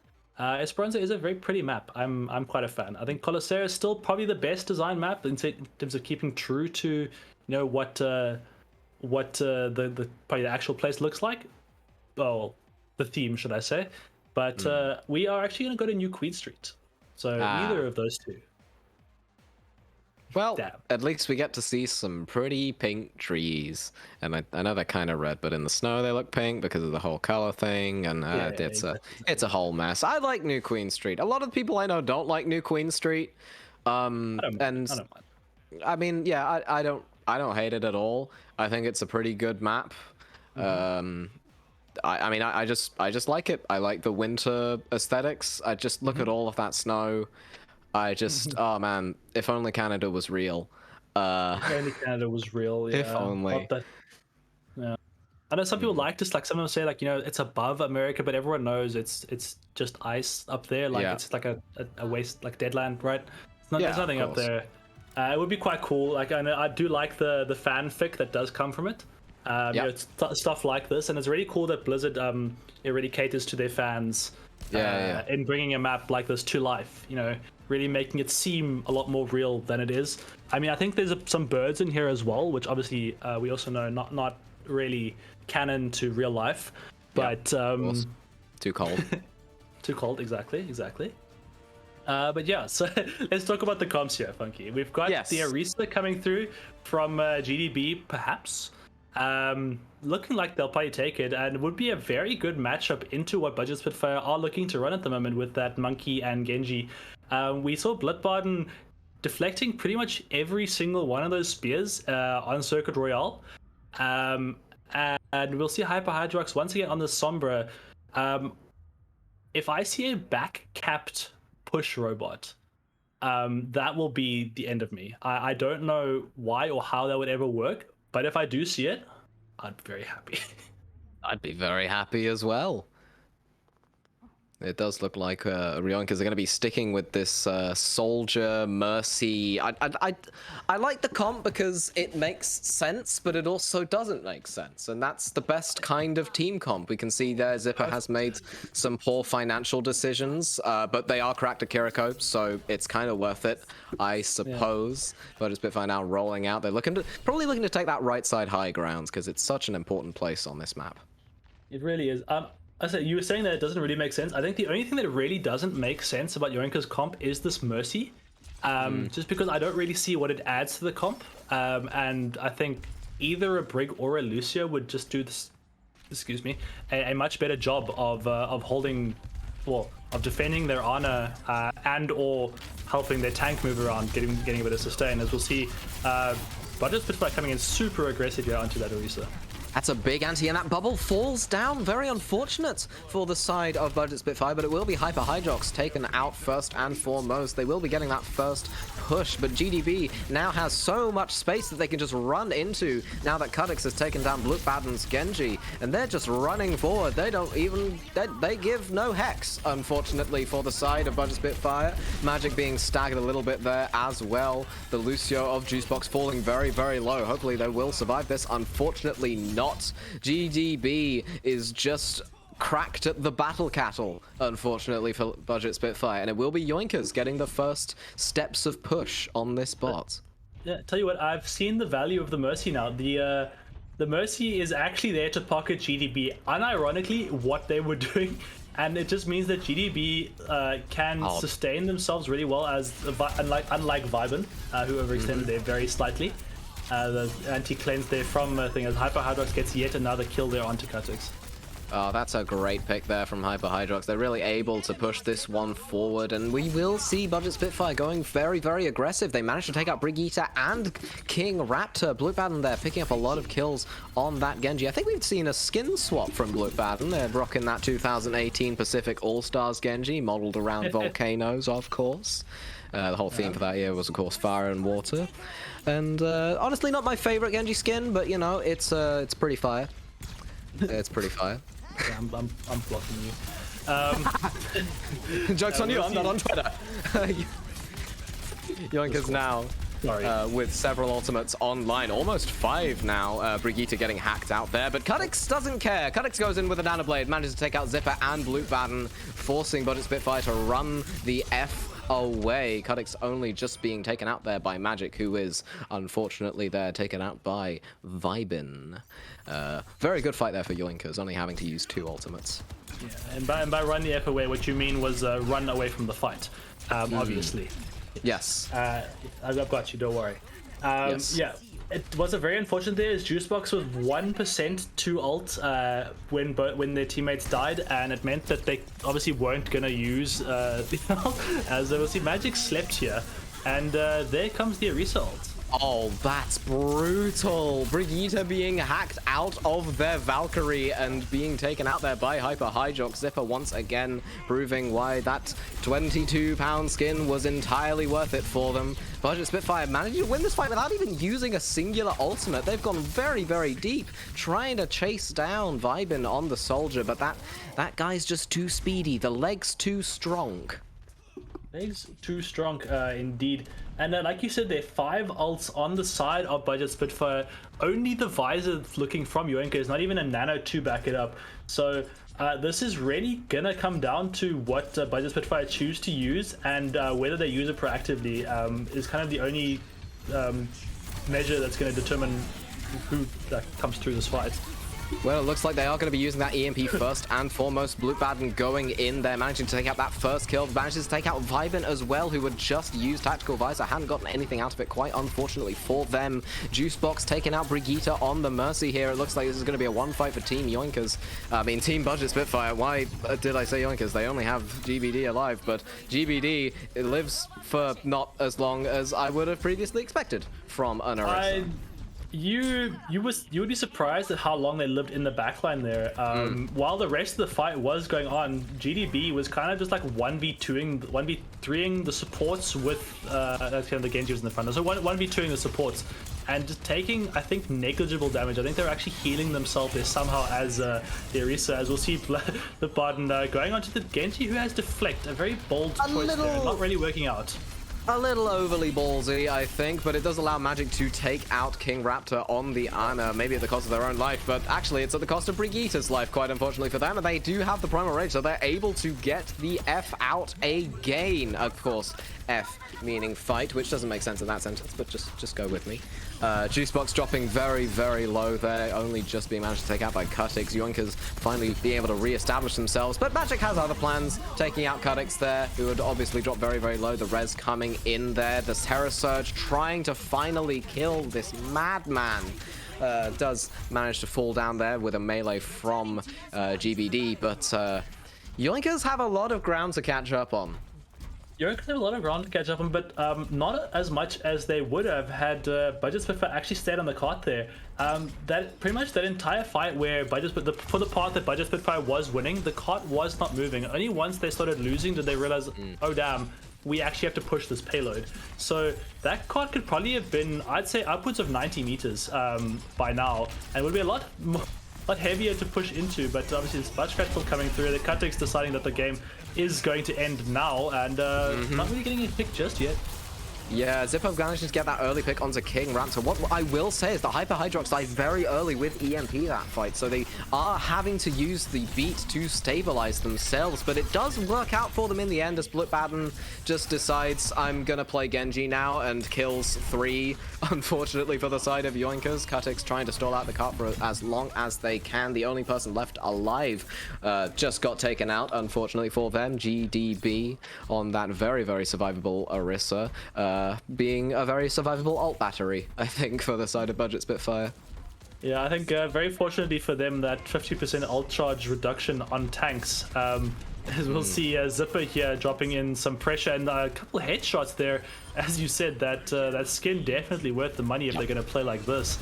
Esperanza is a very pretty map. I'm quite a fan. I think Colosseum is still probably the best design map in terms of keeping true to what the probably the actual place looks like. Well, the theme, should I say? But we are actually going to go to New Queen Street. So either of those two. Well, at least we get to see some pretty pink trees. And I know they're kind of red, but in the snow they look pink because of the whole color thing. And it's a whole mess. I like New Queen Street. A lot of people I know don't like New Queen Street. I don't mind. I mean, yeah, I don't hate it at all. I think it's a pretty good map. I just like it. I like the winter aesthetics. I just look at all of that snow. I just, oh man, if only Canada was real. If only Canada was real. Yeah. If only. Not that, yeah. I know some people like this. Like some of them say, like, you know, it's above America, but everyone knows it's just ice up there. Like Yeah. it's like a waste, like deadland, right? It's not, Yeah, there's of nothing up course. there. It would be quite cool. Like I know I do like the fanfic that does come from it. You know, it's stuff like this, and it's really cool that Blizzard it really caters to their fans. In bringing a map like this to life. You know, really making it seem a lot more real than it is. I mean, I think there's some birds in here as well, which obviously we also know not really canon to real life, but Too cold. too cold. Exactly. But yeah, so let's talk about the comps here, Funky. We've got Yes. the Arisa coming through from GDB, perhaps. Looking like they'll probably take it, and it would be a very good matchup into what Budget Spitfire are looking to run at the moment with that Monkey and Genji. We saw Bloodbaden deflecting pretty much every single one of those spears on Circuit Royale. And we'll see Hyper Hydrox once again on the Sombra. If I see a back-capped push robot, that will be the end of me. I don't know why or how that would ever work, but if I do see it, I'd be very happy. I'd be very happy as well. It does look like Yoinkers are going to be sticking with this Soldier Mercy. I like the comp because it makes sense, but it also doesn't make sense, and that's the best kind of team comp. We can see there Zipper has made some poor financial decisions, but they are cracked at Kiriko, so it's kind of worth it, I suppose. But it's Spitfire now rolling out. They're probably looking to take that right side high grounds because it's such an important place on this map. It really is. I said you were saying that it doesn't really make sense. I think the only thing that really doesn't make sense about Yoinker's comp is this Mercy, just because I don't really see what it adds to the comp. And I think either a Brig or a Lucio would just do this. Excuse me, a much better job of holding, well, of defending their honor and or helping their tank move around, getting a bit of sustain. As we'll see, Budget Spitfire coming in super aggressive here onto that Orisa. That's a big anti, and that bubble falls down. Very unfortunate for the side of Budget Spitfire, but it will be Hyper Hydrox taken out first and foremost. They will be getting that first push, but GDB now has so much space that they can just run into now that Kudix has taken down Bloodbaden's Genji, and they're just running forward. They don't even, they give no hex, unfortunately, for the side of Budget Spitfire. Magic being staggered a little bit there as well. The Lucio of Juicebox falling very, very low. Hopefully they will survive this. Unfortunately not. GDB is just cracked at the battle cattle, unfortunately, for Budget Spitfire, and it will be Yoinkers getting the first steps of push on this bot. Yeah, tell you what, I've seen the value of the Mercy now. The Mercy is actually there to pocket GDB, unironically what they were doing, and it just means that GDB can sustain themselves really well, as unlike Vibin, who overextended there very slightly. The anti-cleanse there from thing as Hyper Hydrox gets yet another kill there onto Kutix. Oh, that's a great pick there from Hyper Hydrox. They're really able to push this one forward, and we will see Budget Spitfire going very, very aggressive. They managed to take out Brigitte and King Raptor. Bloodbaden there picking up a lot of kills on that Genji. I think we've seen a skin swap from Bloodbaden. They're rocking that 2018 Pacific All-Stars Genji, modeled around volcanoes, of course. The whole theme for that year was, of course, fire and water. And honestly, not my favorite Genji skin, but you know, it's pretty fire. It's pretty fire. Yeah, I'm blocking you. Joke's on you, I'm not on Twitter. Yoinkers now with several ultimates online, almost 5 now. Brigitte getting hacked out there, but Kudix doesn't care. Kudix goes in with a Nanoblade, manages to take out Zipper and Bloodbaden, forcing Budget Spitfire to run the F away. Kudix only just being taken out there by Magic, who is unfortunately there taken out by Vibin. Very good fight there for Yoinkers, only having to use 2 ultimates. Yeah, and by run the F away, what you mean was run away from the fight, obviously. Yes. I've got you, don't worry. Yes. Yeah, it was a very unfortunate there, as Juicebox was 1% to ult when their teammates died, and it meant that they obviously weren't going to use the ult, as we'll see Magic slept here. And there comes the result. Oh, that's brutal. Brigitte being hacked out of their Valkyrie and being taken out there by Hyper Highjock. Zipper once again proving why that 22-pound skin was entirely worth it for them. Budget Spitfire managed to win this fight without even using a singular ultimate. They've gone very, very deep, trying to chase down Vibin on the soldier, but that guy's just too speedy. The leg's too strong. Legs too strong, indeed. And like you said, there are 5 ults on the side of Budget Spitfire. Only the visor looking from Yoinkers, not even a nano to back it up. So this is really gonna come down to what Budget Spitfire choose to use, and whether they use it proactively is kind of the only measure that's going to determine who comes through this fight. Well, it looks like they are going to be using that EMP first and foremost. Blutbaden going in there, managing to take out that first kill. Manages to take out Vibin as well, who had just used Tactical Visor. Hadn't gotten anything out of it, quite unfortunately for them. Juicebox taking out Brigitte on the Mercy here. It looks like this is going to be a one fight for Team Yoinkers. I mean, Team Budget Spitfire. Why did I say Yoinkers? They only have GBD alive, but GBD it lives for not as long as I would have previously expected from an Orisa. You would be surprised at how long they lived in the backline there. While the rest of the fight was going on, GDB was kind of just like 1v3ing the supports with that's kind of the Genji was in the front. So 1v2ing the supports and just taking, I think, negligible damage. I think they're actually healing themselves there somehow as the Orisa, as we'll see the Baden going on to the Genji, who has Deflect, a very bold choice there, not really working out. A little overly ballsy, I think, but it does allow Magic to take out King Raptor on the Ana, maybe at the cost of their own life, but actually it's at the cost of Brigitte's life, quite unfortunately for them, and they do have the Primal Rage, so they're able to get the F out again. Of course, F meaning fight, which doesn't make sense in that sentence, but just go with me. Juicebox dropping very, very low there, only just being managed to take out by Cutix. Yoinkers finally being able to re-establish themselves, but Magic has other plans, taking out Cutix there, who would obviously drop very, very low. The res coming in there, the Terror Surge trying to finally kill this madman. Does manage to fall down there with a melee from GBD, but Yoinkers have a lot of ground to catch up on. Yoinkers have a lot of ground to catch up on, but not as much as they would have had Budget Spitfire actually stayed on the cart there. That pretty much that entire fight where for the part that Budget Spitfire was winning, the cart was not moving. Only once they started losing did they realize, oh damn, we actually have to push this payload. So that cart could probably have been, I'd say, upwards of 90 meters by now, and would be a lot heavier to push into, but obviously this Butch still coming through. The Cutix deciding that the game is going to end now, and not really getting a pick just yet. Yeah, Zippo managed to get that early pick onto King Raptor. What I will say is that Hyper Hydrox died very early with EMP that fight, so they are having to use the beat to stabilize themselves, but it does work out for them in the end as Blutbaden just decides, I'm gonna play Genji now, and kills 3, unfortunately for the side of Yoinkers. Cutix trying to stall out the cart for as long as they can. The only person left alive just got taken out, unfortunately for them. GDB on that very, very survivable Orisa. Being a very survivable ult battery, I think, for the side of Budget Spitfire. Yeah, I think very fortunately for them, that 50% ult charge reduction on tanks. As we'll see Zipper here dropping in some pressure and a couple headshots there. As you said, that skin definitely worth the money if they're going to play like this.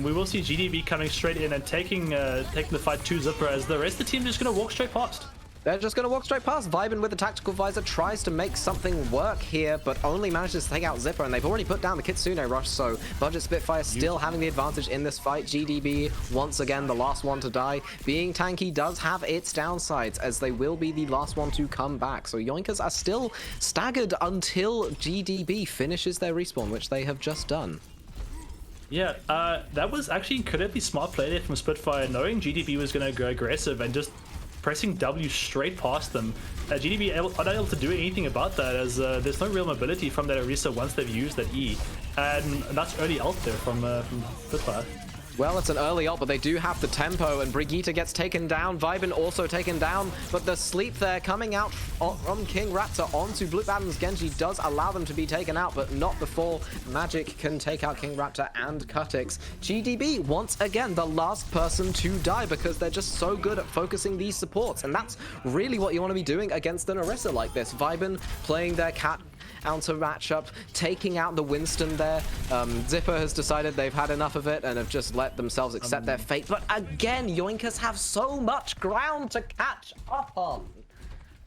We will see GDB coming straight in and taking the fight to Zipper, as the rest of the team is just going to walk straight past. They're just going to walk straight past. Vibin with the Tactical Visor tries to make something work here, but only manages to take out Zipper, and they've already put down the Kitsune Rush, so Budget Spitfire still having the advantage in this fight. GDB, once again, the last one to die. Being tanky does have its downsides, as they will be the last one to come back. So Yoinkers are still staggered until GDB finishes their respawn, which they have just done. Yeah, that was actually incredibly smart play there from Spitfire, knowing GDB was going to go aggressive and just pressing W straight past them. GDB are not able to do anything about that, as there's no real mobility from that Orisa once they've used that E, and that's early ult there from Spitfire. Well, it's an early ult, but they do have the tempo, and Brigitte gets taken down. Vibin also taken down, but the sleep there coming out from King Raptor onto Blutbaden's Genji does allow them to be taken out, but not before Magic can take out King Raptor and Cutix. GDB, once again, the last person to die, because they're just so good at focusing these supports, and that's really what you want to be doing against an Orisa like this. Vibin playing their cat onto matchup, taking out the Winston there. Zipper has decided they've had enough of it and have just let themselves accept their fate. But again, Yoinkers have so much ground to catch up on.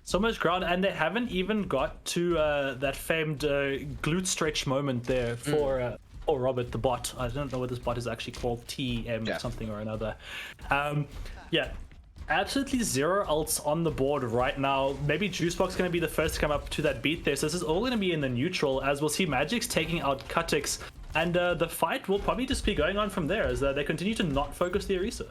So much ground, and they haven't even got to that famed glute stretch moment there for Robert the bot. I don't know what this bot is actually called, TM something or another. Yeah, absolutely zero ults on the board right now. Maybe Juicebox going to be the first to come up to that beat there. So this is all going to be in the neutral, as we'll see Magic's taking out Cutix, and the fight will probably just be going on from there as they continue to not focus the Orisa.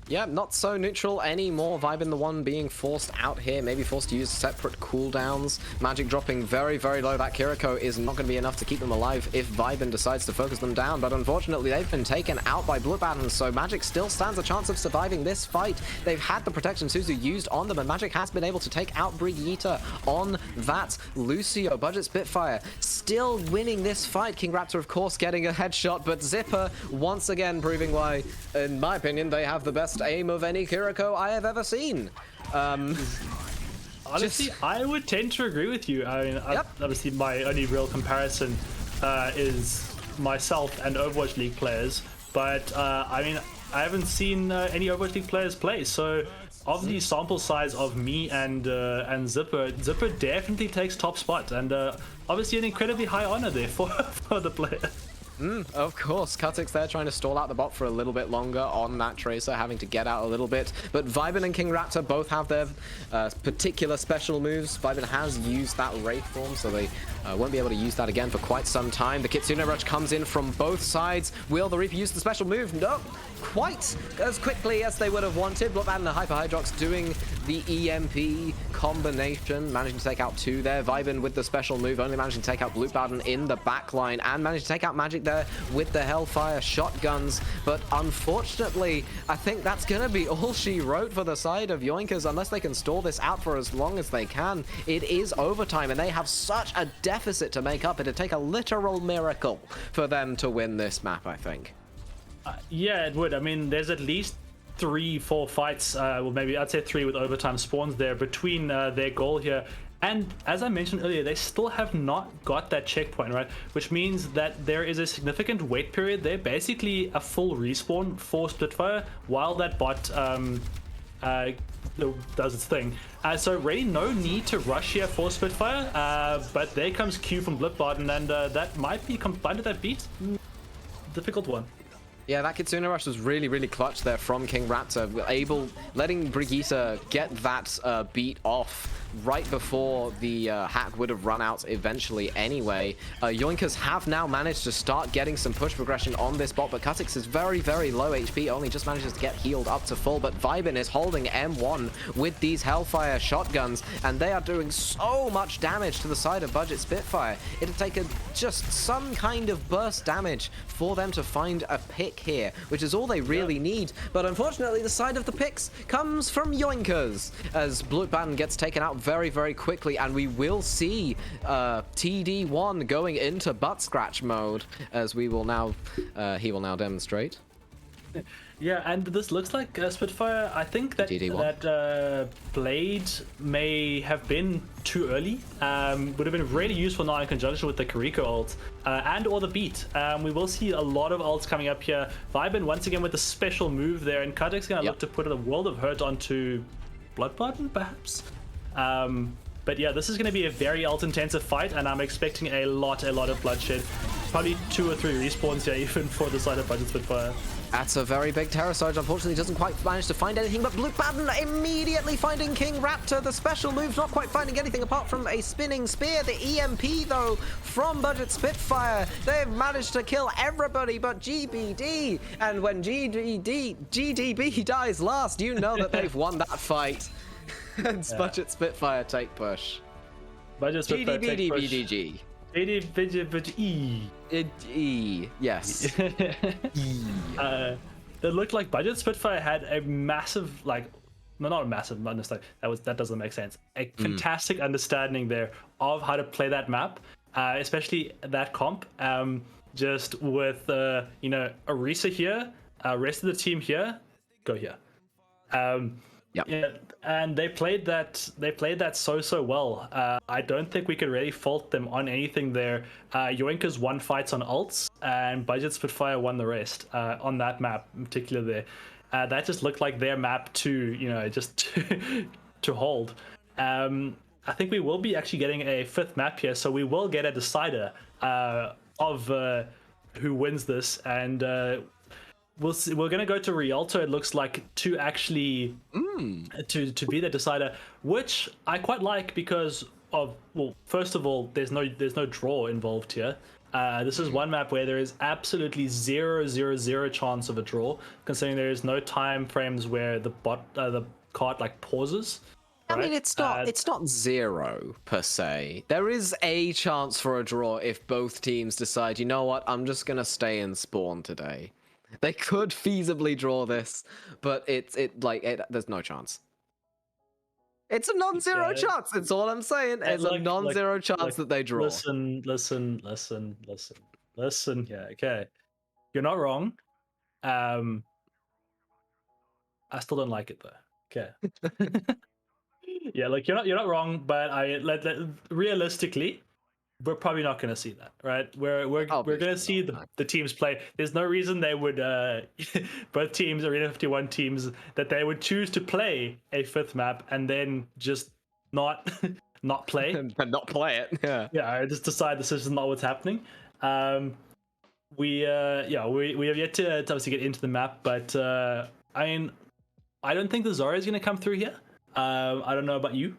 Yeah, not so neutral anymore. Vibin the one being forced out here, maybe forced to use separate cooldowns. Magic dropping very, very low. That Kiriko is not going to be enough to keep them alive if Vibin decides to focus them down. But unfortunately, they've been taken out by Bloodbaton, so Magic still stands a chance of surviving this fight. They've had the protection Suzu used on them, and Magic has been able to take out Brigitte on that Lucio. Budget Spitfire still winning this fight. King Raptor, of course, getting a headshot, but Zipper once again proving why, in my opinion, they have the best aim of any Kiriko I have ever seen. Honestly, I would tend to agree with you. I mean, obviously my only real comparison is myself and Overwatch League players, but I mean, I haven't seen any Overwatch League players play, so of the sample size of me and Zipper definitely takes top spot, and obviously an incredibly high honor there for the player. Of course, Cutix there trying to stall out the bot for a little bit longer on that Tracer, having to get out a little bit. But Vibin and King Raptor both have their particular special moves. Vibin has used that Wraith form, so they won't be able to use that again for quite some time. The Kitsune Rush comes in from both sides. Will the Reaper use the special move? No, quite as quickly as they would have wanted. Bloodbaton and the Hyper Hydrox doing the EMP combination, managing to take out two there. Vibin with the special move, only managing to take out Bloodbaton in the backline, and managed to take out Magic there with the Hellfire shotguns. But unfortunately, I think that's going to be all she wrote for the side of Yoinkers, unless they can stall this out for as long as they can. It is overtime, and they have such a deficit to make up. It'd take a literal miracle for them to win this map, I think. Yeah, it would. I mean, there's at least 3-4 fights, well, maybe I'd say 3 with overtime spawns there between their goal here. And as I mentioned earlier, they still have not got that checkpoint, right? Which means that there is a significant wait period there, basically a full respawn for Spitfire while that bot does its thing. So really no need to rush here for Spitfire, but there comes Q from Bloodbaton, and that might be combined with that beat. Difficult one. Yeah, that Kitsune Rush was really, really clutch there from King Raptor, letting Brigitte get that beat off right before the hack would have run out eventually anyway. Yoinkers have now managed to start getting some push progression on this bot, but Cutix is very, very low HP, only just manages to get healed up to full, but Vibin is holding M1 with these Hellfire shotguns, and they are doing so much damage to the side of Budget Spitfire. It'd take just some kind of burst damage for them to find a pick here, which is all they really need. But unfortunately, the side of the picks comes from Yoinkers, as Bloodbaton gets taken out very, very quickly, and we will see TD1 going into butt scratch mode, as he will now demonstrate. Yeah, and this looks like Spitfire. I think that Blade may have been too early. Would have been really useful now in conjunction with the Kiriko ult and or the beat. We will see a lot of ults coming up here. Vibin once again with the special move there, and Cutix gonna look to put a world of hurt onto Bloodbaton, perhaps. But yeah, this is going to be a very ult-intensive fight, and I'm expecting a lot of bloodshed. Probably 2 or 3 respawns here, even for the side of Budget Spitfire. That's a very big Terror Surge. Unfortunately, doesn't quite manage to find anything, but Bloodbaton immediately finding King Raptor. The special move not quite finding anything apart from a spinning spear. The EMP, though, from Budget Spitfire. They've managed to kill everybody but GBD. And when GDB dies last, you know that they've won that fight. And Budget Spitfire take push. Budget Spitfire take push. GDBDBDG. Yes. It looked like Budget Spitfire had a massive, like, no, not a massive understanding. That doesn't make sense. A fantastic understanding there of how to play that map, especially that comp. Just with Orisa here, rest of the team here, go here. Yep. Yeah, and they played that so well. I don't think we could really fault them on anything there. Yoinkers won fights on ults, and Budget Spitfire won the rest on that map in particular. There, that just looked like their map to just to hold. I think we will be actually getting a 5th map here, so we will get a decider of who wins this, and we'll see. We're gonna go to Rialto. It looks like to actually to be the decider, which I quite like because of, well, first of all, there's no draw involved here. This is one map where there is absolutely 0 chance of a draw, considering there is no time frames where the card like pauses. I mean, it's not 0 per se. There is a chance for a draw if both teams decide, you know what, I'm just gonna stay and spawn today. They could feasibly draw this, but there's no chance. It's a non-zero chance. It's all I'm saying. It's a non-zero chance that they draw. Listen. Yeah, okay. You're not wrong. I still don't like it though. Okay. Yeah, like you're not wrong, but realistically, we're probably not going to see that, right? We're going to see the teams play. There's no reason they would both teams, Arena 51 teams, that they would choose to play a 5th map and then just not play and not play it. Yeah. I just decide this is not what's happening. We have yet to obviously get into the map, but I mean, I don't think the Zarya is going to come through here. I don't know about you.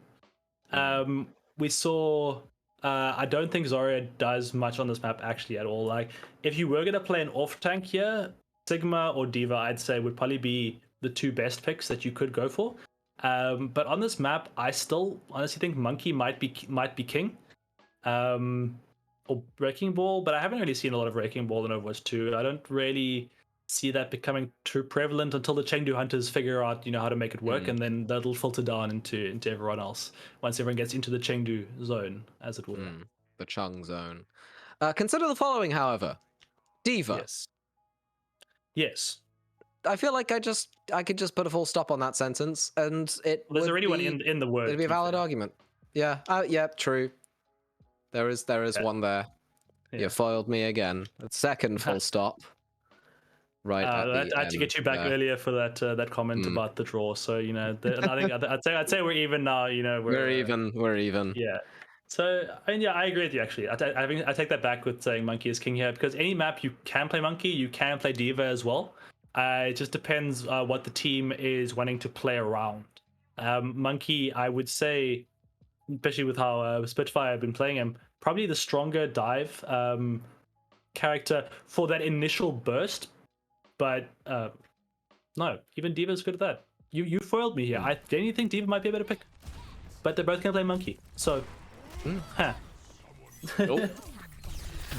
We saw. I don't think Zarya does much on this map actually at all. Like, if you were going to play an off tank here, Sigma or D.Va, I'd say would probably be the 2 best picks that you could go for. But on this map, I still honestly think Monkey might be king, or Wrecking Ball. But I haven't really seen a lot of Wrecking Ball in Overwatch 2. I don't really see that becoming too prevalent until the Chengdu Hunters figure out how to make it work, and then that'll filter down into everyone else once everyone gets into the Chengdu zone, as it were. The Chung zone. Consider the following, however. D.Va. Yes. I feel like I could just put a full stop on that sentence, and there's already one in the word. It'd be a valid argument. Yeah. Yeah. True. There is one there. Yeah. You foiled me again. A second full stop. Right. I had to get you back earlier for that comment about the draw. So I'd say we're even now. We're even. Yeah. So I agree with you actually. I take that back with saying Monkey is king here, because any map you can play Monkey, you can play D.Va as well. It just depends what the team is wanting to play around. Monkey, I would say, especially with how Spitfire have been playing him, probably the stronger dive character for that initial burst. But no, even D.Va's good at that. You foiled me here. I genuinely think D.Va might be a better pick, but they're both gonna play Monkey. So,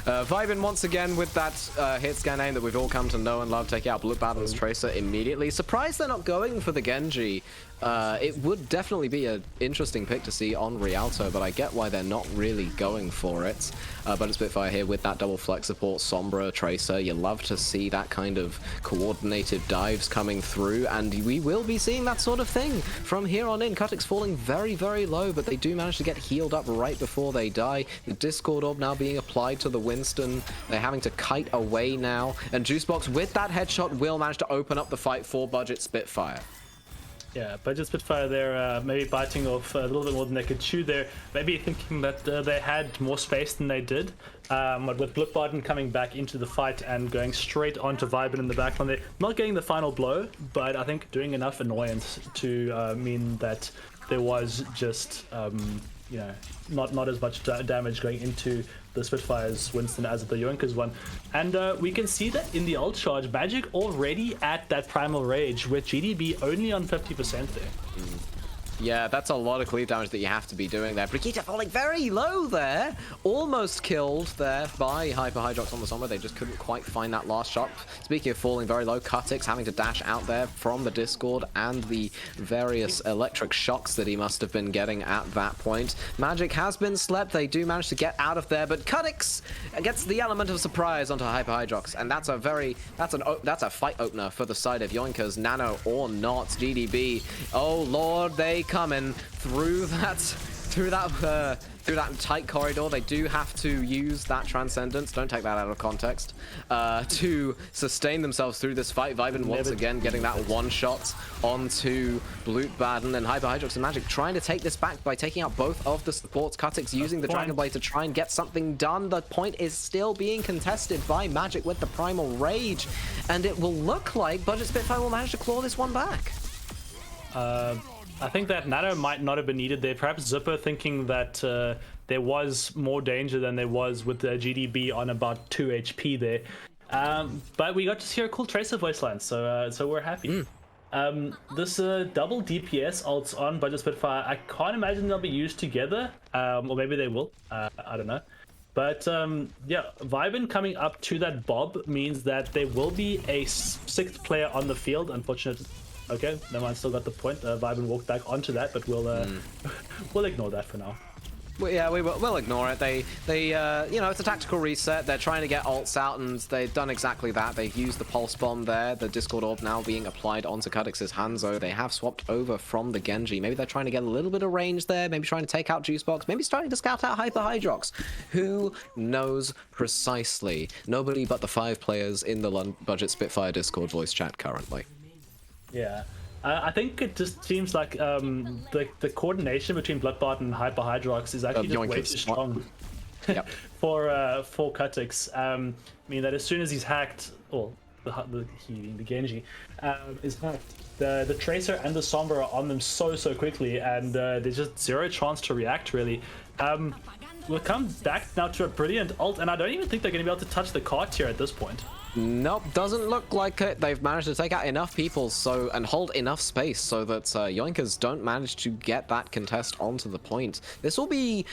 Vibin once again with that hit scan aim that we've all come to know and love, taking out Blue Battle's Tracer immediately. Surprised they're not going for the Genji. It would definitely be an interesting pick to see on Rialto, but I get why they're not really going for it. But it's Spitfire here with that double flex support, Sombra, Tracer. You love to see that kind of coordinated dives coming through, and we will be seeing that sort of thing from here on in. Kutik's falling very, very low, but they do manage to get healed up right before they die. The Discord Orb now being applied to the Winston. They're having to kite away now, and Juicebox with that headshot will manage to open up the fight for Budget Spitfire. Yeah, Budget Spitfire there, maybe biting off a little bit more than they could chew there. Maybe thinking that they had more space than they did. But with Blipbarden coming back into the fight and going straight onto Vibin in the backline there, not getting the final blow, but I think doing enough annoyance to mean that there was just, not as much damage going into the Spitfire's Winston as the Yoinkers one. And we can see that in the ult charge, Magic already at that Primal Rage with GDB only on 50% there. Yeah, that's a lot of cleave damage that you have to be doing there. Brigitte falling very low there. Almost killed there by Hyper Hydrox on the Sombra. They just couldn't quite find that last shot. Speaking of falling very low, Cutix having to dash out there from the Discord and the various electric shocks that he must have been getting at that point. Magic has been slept. They do manage to get out of there, but Cutix gets the element of surprise onto Hyper Hydrox, and that's a fight opener for the side of Yoinkers, nano or not. GDB, oh lord, they coming through that tight corridor. They do have to use that Transcendence, don't take that out of context, to sustain themselves through this fight. Vibin once again getting that one shot onto Blutbaden, and Hyper Hydrox and Magic trying to take this back by taking out both of the supports. Cutix using the Dragon Blade to try and get something done. The point is still being contested by Magic with the Primal Rage, and it will look like Budget Spitfire will manage to claw this one back. I think that Nano might not have been needed there. Perhaps Zipper thinking that there was more danger than there was with the GDB on about 2 HP there. But we got to hear a cool Tracer voice line, so we're happy. This double DPS ults on Budget Spitfire, I can't imagine they'll be used together, or maybe they will. I don't know. But yeah, Vibin coming up to that Bob means that there will be a 6th player on the field. Unfortunately. Okay, no one still got the point. Vibin walked back onto that, but we'll ignore that for now. Well, yeah, we'll ignore it. They you know, it's a tactical reset. They're trying to get ults out, and they've done exactly that. They've used the Pulse Bomb there. The Discord Orb now being applied onto Cutix's Hanzo. They have swapped over from the Genji. Maybe they're trying to get a little bit of range there. Maybe trying to take out Juicebox. Maybe starting to scout out Hyper Hydrox. Who knows precisely? Nobody but the 5 players in the Budget Spitfire Discord voice chat currently. Yeah, I think it just seems like the coordination between Bloodbath and Hyper Hydrox is actually just way too strong for Cutix. I mean that as soon as he's hacked, or the Genji is hacked, the Tracer and the Sombra are on them so quickly, and there's just zero chance to react really. We'll come back now to a brilliant ult, and I don't even think they're going to be able to touch the cart here at this point. Nope, doesn't look like it. They've managed to take out enough people and hold enough space so that Yoinkers don't manage to get that contest onto the point. This will be,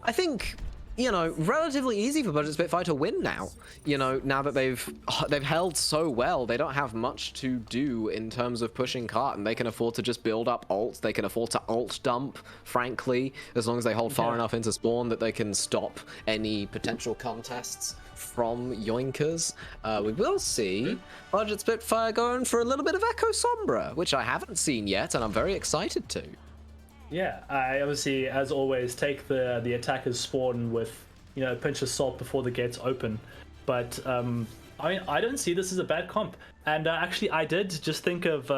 I think, you know, relatively easy for Budget Spitfire to win now. You know, now that they've held so well, they don't have much to do in terms of pushing cart, and they can afford to just build up ults. They can afford to ult dump, frankly, as long as they hold far enough into spawn that they can stop any potential contests from Yoinkers. We will see Budget Spitfire going for a little bit of Echo Sombra, which I haven't seen yet, and I'm very excited to. Yeah, I obviously, as always, take the attacker's spawn with, you know, a pinch of salt before the gates open. But I mean, I don't see this as a bad comp. And actually, I did just think of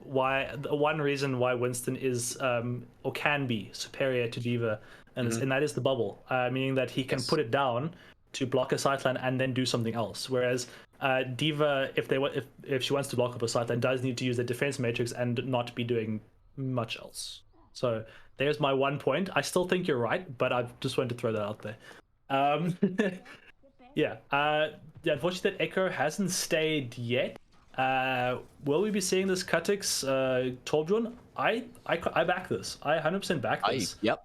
one reason why Winston is or can be superior to Diva, and that is the bubble, meaning that he can put it down to block a sightline and then do something else. Whereas Diva, if she wants to block up a sightline, does need to use the defense matrix and not be doing much else. So there's my 1 point. I still think you're right, but I just wanted to throw that out there. Yeah. Unfortunately, that Echo hasn't stayed yet. Will we be seeing this Cutix Torbjorn? I back this. I 100% back this. Yep.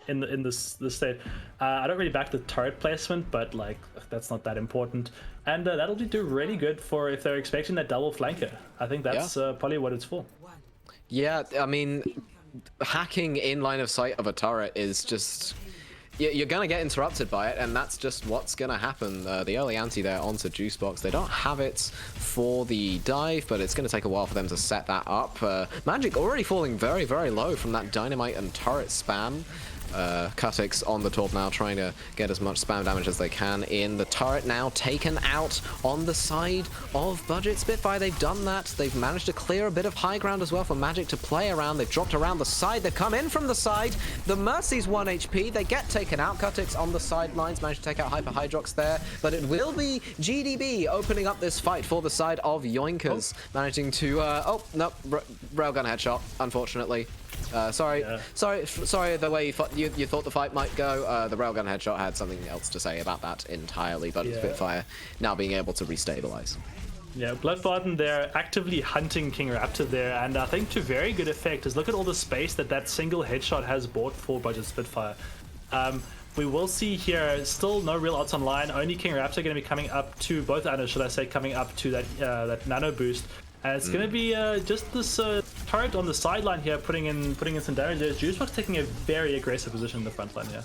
In this state, I don't really back the turret placement, but like that's not that important, and that'll do really good for if they're expecting that double flanker. I think that's probably what it's for. Yeah, I mean, hacking in line of sight of a turret is just, you're gonna get interrupted by it, and that's just what's gonna happen. The early anti there onto Juicebox, they don't have it for the dive, but it's gonna take a while for them to set that up. Magic already falling very low from that dynamite and turret spam. Cutix on the top now, trying to get as much spam damage as they can in. The turret now taken out on the side of Budget Spitfire. They've done that. They've managed to clear a bit of high ground as well for Magic to play around. They've dropped around the side. They've come in from the side. The Mercy's 1 HP. They get taken out. Cutix on the sidelines managed to take out Hyper Hydrox there, but it will be GDB opening up this fight for the side of Yoinkers, managing to railgun headshot, unfortunately. Sorry, the way you thought the fight might go. The railgun headshot had something else to say about that entirely, but Spitfire now being able to restabilize. Yeah, Bloodbaden, they're actively hunting King Raptor there, and I think to very good effect is look at all the space that single headshot has bought for Budget Spitfire. We will see here still no real odds online, only King Raptor going to be coming up to, both Anna, should I say, coming up to that nano boost. And it's going to be just this turret on the sideline here putting in some damage. There's Juicebox taking a very aggressive position in the front line here.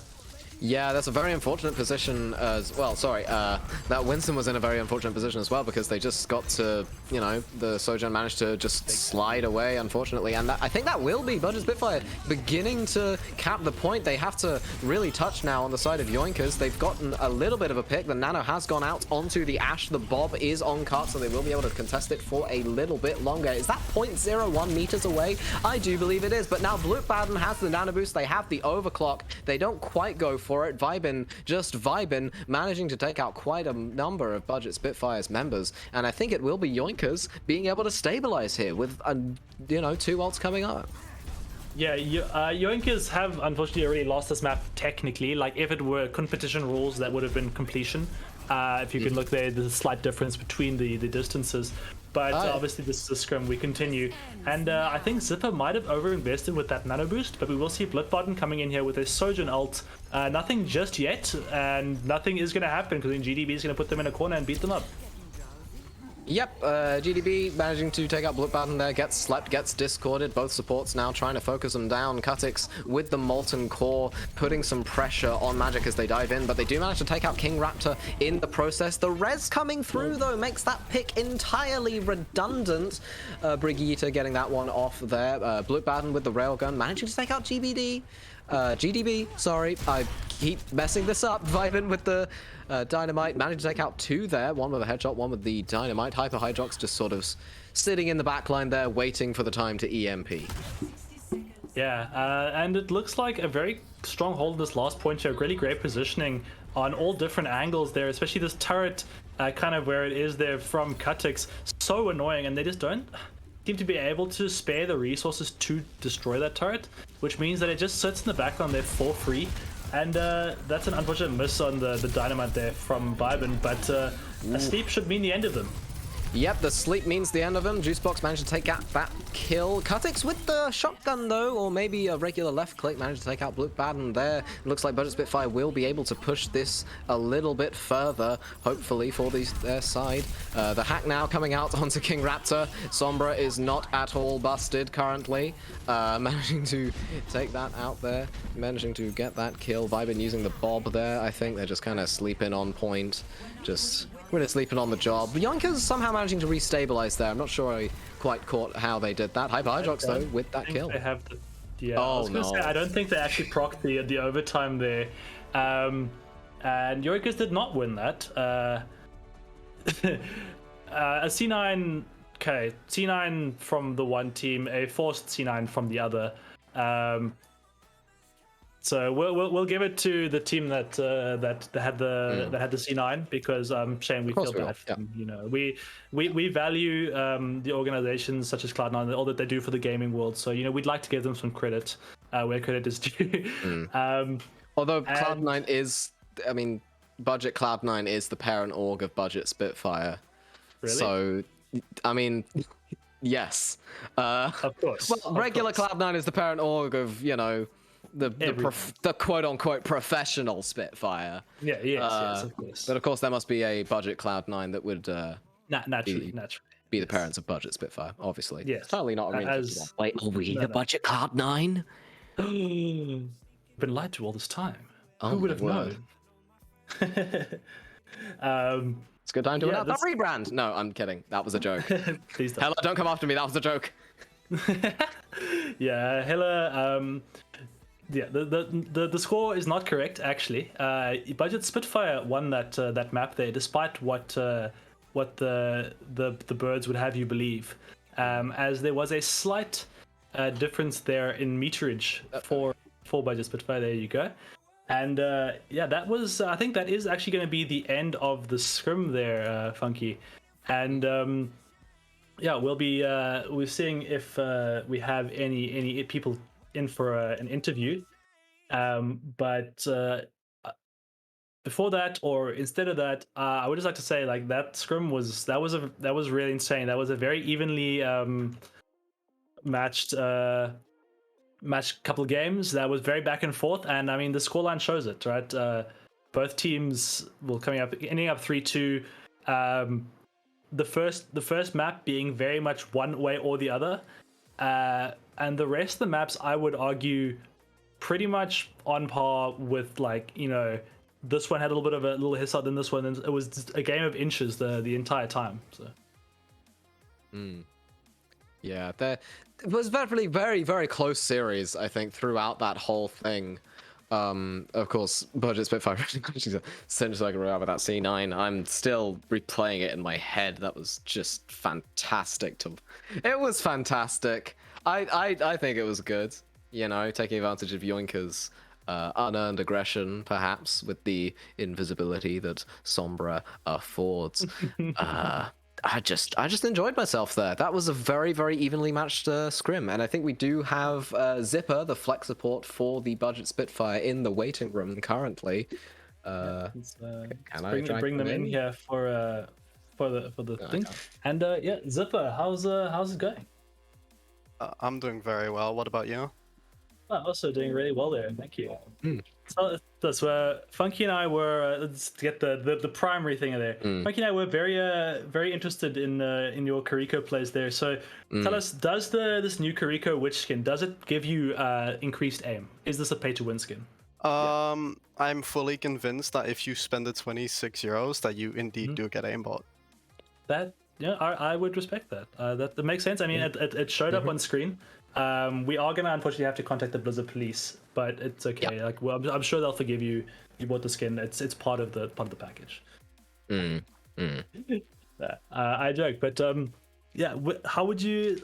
Yeah, that's a very unfortunate position as well. Sorry, that Winston was in a very unfortunate position as well because they just got to, you know, the Sojourn managed to just slide away, unfortunately. And I think that will be Budget Spitfire beginning to cap the point. They have to really touch now on the side of Yoinkers. They've gotten a little bit of a pick. The Nano has gone out onto the Ash. The Bob is on cut, so they will be able to contest it for a little bit longer. Is that 0.01 meters away? I do believe it is. But now Bloodbaden has the Nano boost. They have the overclock. They don't quite go for it. Vibin, just Vibin, managing to take out quite a number of Budget Spitfire's members, and I think it will be Yoinkers being able to stabilize here with, you know, 2 ults coming up. Yeah, Yoinkers have unfortunately already lost this map technically. Like, if it were competition rules, that would have been completion. If you can look there, there's a slight difference between the distances. But obviously this is a scrim, we continue. And I think Zipper might have overinvested with that nano boost, but we will see Bloodbaden coming in here with a Sojourn ult. Nothing just yet, and nothing is going to happen because then GDB is going to put them in a corner and beat them up. Yep, GDB managing to take out Bloodbaden there, gets slept, gets discorded. Both supports now trying to focus them down. Cutix with the Molten Core, putting some pressure on Magic as they dive in, but they do manage to take out King Raptor in the process. The res coming through, though, makes that pick entirely redundant. Brigitte getting that one off there. Bloodbaden with the Railgun, managing to take out GDB, sorry, I keep messing this up. Vibin with the Dynamite, managed to take out 2 there, one with a headshot, one with the Dynamite. Hyper Hydrox just sort of sitting in the backline there, waiting for the time to EMP. Yeah, and it looks like a very strong hold in this last point here. Really great positioning on all different angles there, especially this turret kind of where it is there from Cutix. So annoying, and they just don't seem to be able to spare the resources to destroy that turret, which means that it just sits in the background there for free. And that's an unfortunate miss on the Dynamite there from Vibin, but a sleep should mean the end of them. Yep, the sleep means the end of him. Juicebox managed to take out that kill. Cutix with the shotgun, though, or maybe a regular left click, managed to take out Bloodbaden there. It looks like Budget Spitfire will be able to push this a little bit further, hopefully, for their side. The hack now coming out onto King Raptor. Sombra is not at all busted currently. Managing to take that out there. Managing to get that kill. Vibin using the Bob there, I think. They're just kind of sleeping on point. Just really sleeping on the job. Yoinkers somehow managing to restabilize there. I'm not sure I quite caught how they did that. Hyper Hydrox, though, with that kill. They have the, yeah, I was gonna say, I don't think they actually procced the overtime there. And Yoinkers did not win that. A C9, okay, C9 from the one team, a forced C9 from the other. So we'll give it to the team that had the C9 because shame we feel bad. Yeah. You know, we value the organizations such as Cloud9, all that they do for the gaming world. So you know, we'd like to give them some credit where credit is due. Although Cloud9 is, I mean, Budget Cloud9 is the parent org of Budget Spitfire. Really? So, I mean, yes. Of course. Well, regular Cloud9 is the parent org of, you know, the quote-unquote professional Spitfire. Yeah, yes, of course. But of course, there must be a Budget Cloud9 that would naturally be the parents of Budget Spitfire, obviously. Yes. It's totally not arranged. Wait, are we the Budget Cloud9? Been lied to all this time. Oh, who would have known? It's a good time to announce the rebrand. No, I'm kidding. That was a joke. Please don't. Hella, don't come after me. That was a joke. Yeah, Hella. Yeah, the score is not correct actually. Budget Spitfire won that map there, despite what the birds would have you believe, as there was a slight difference there in meterage for Budget Spitfire. There you go. And yeah, that was, I think that is actually going to be the end of the scrim there, Funky. And yeah, we're seeing if we have any people in for an interview. But before that, or instead of that, I would just like to say like that scrim was really insane. That was a very evenly matched matched couple of games. That was very back and forth, and I mean the scoreline shows it, right? Both teams ending up 3-2. Um, the first map being very much one way or the other, and the rest of the maps I would argue pretty much on par with, like, this one had a little bit of a little hiss out than this one, and it was just a game of inches the entire time. So Yeah, it was very, very, very close series, I think, throughout that whole thing. Of course, Budget Spitfire seems like around with that C9. I'm still replaying it in my head. That was just fantastic. It was fantastic. I think it was good. Taking advantage of Yoinkers' unearned aggression, perhaps, with the invisibility that Sombra affords. I just enjoyed myself there. That was a very, very evenly matched scrim, and I think we do have Zipper, the flex support for the Budget Spitfire, in the waiting room currently. let's Can I bring them in here for the thing. And yeah, Zipper, how's it going? I'm doing very well. What about you? Also doing really well there. Thank you. So that's where Funky and I were. Let's get the primary thing there. Funky and I were very interested in your Kariko plays there. So tell us, does this new Kariko witch skin, does it give you increased aim? Is this a pay to win skin? I'm fully convinced that if you spend the 26 euros, that you indeed do get aimbot. That I would respect that. That makes sense. I mean, it showed up on screen. We are gonna unfortunately have to contact the Blizzard police, but it's okay. Yeah. Like, well, I'm sure they'll forgive you. You bought the skin. It's part of the package. I joke, but yeah. How would you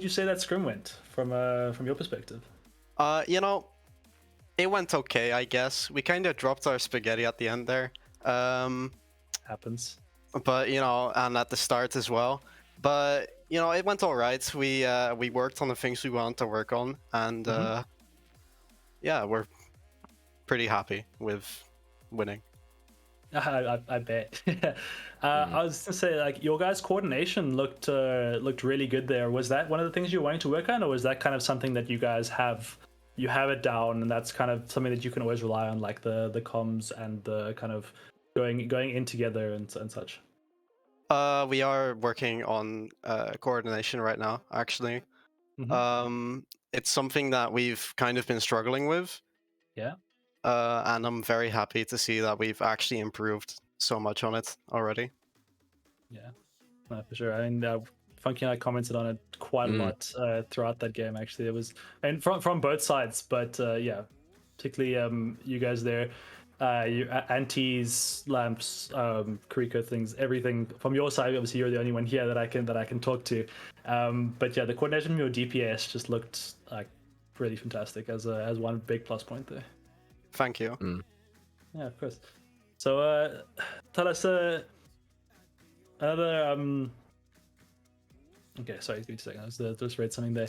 say that scrim went from your perspective? It went okay, I guess. We kind of dropped our spaghetti at the end there. Happens. But and at the start as well. But it went all right. We worked on the things we want to work on, and yeah, we're pretty happy with winning. I bet. I was gonna say, like, your guys' coordination looked really good there. Was that one of the things you wanted to work on, or was that kind of something that you guys have it down, and that's kind of something that you can always rely on, like the comms and the kind of going in together and such? We are working on coordination right now, actually. It's something that we've kind of been struggling with. Yeah. And I'm very happy to see that we've actually improved so much on it already. Yeah, no, for sure. I mean, Funky and I commented on it quite a lot throughout that game. Actually, it was, and from both sides. But yeah, particularly you guys there, your antis, lamps, Kariko things, everything from your side. Obviously, you're the only one here that I can talk to. But yeah, the coordination from your DPS just looked like really fantastic as one big plus point there. Thank you. Yeah, of course. So tell us another okay, sorry, give me a second. I just read something there.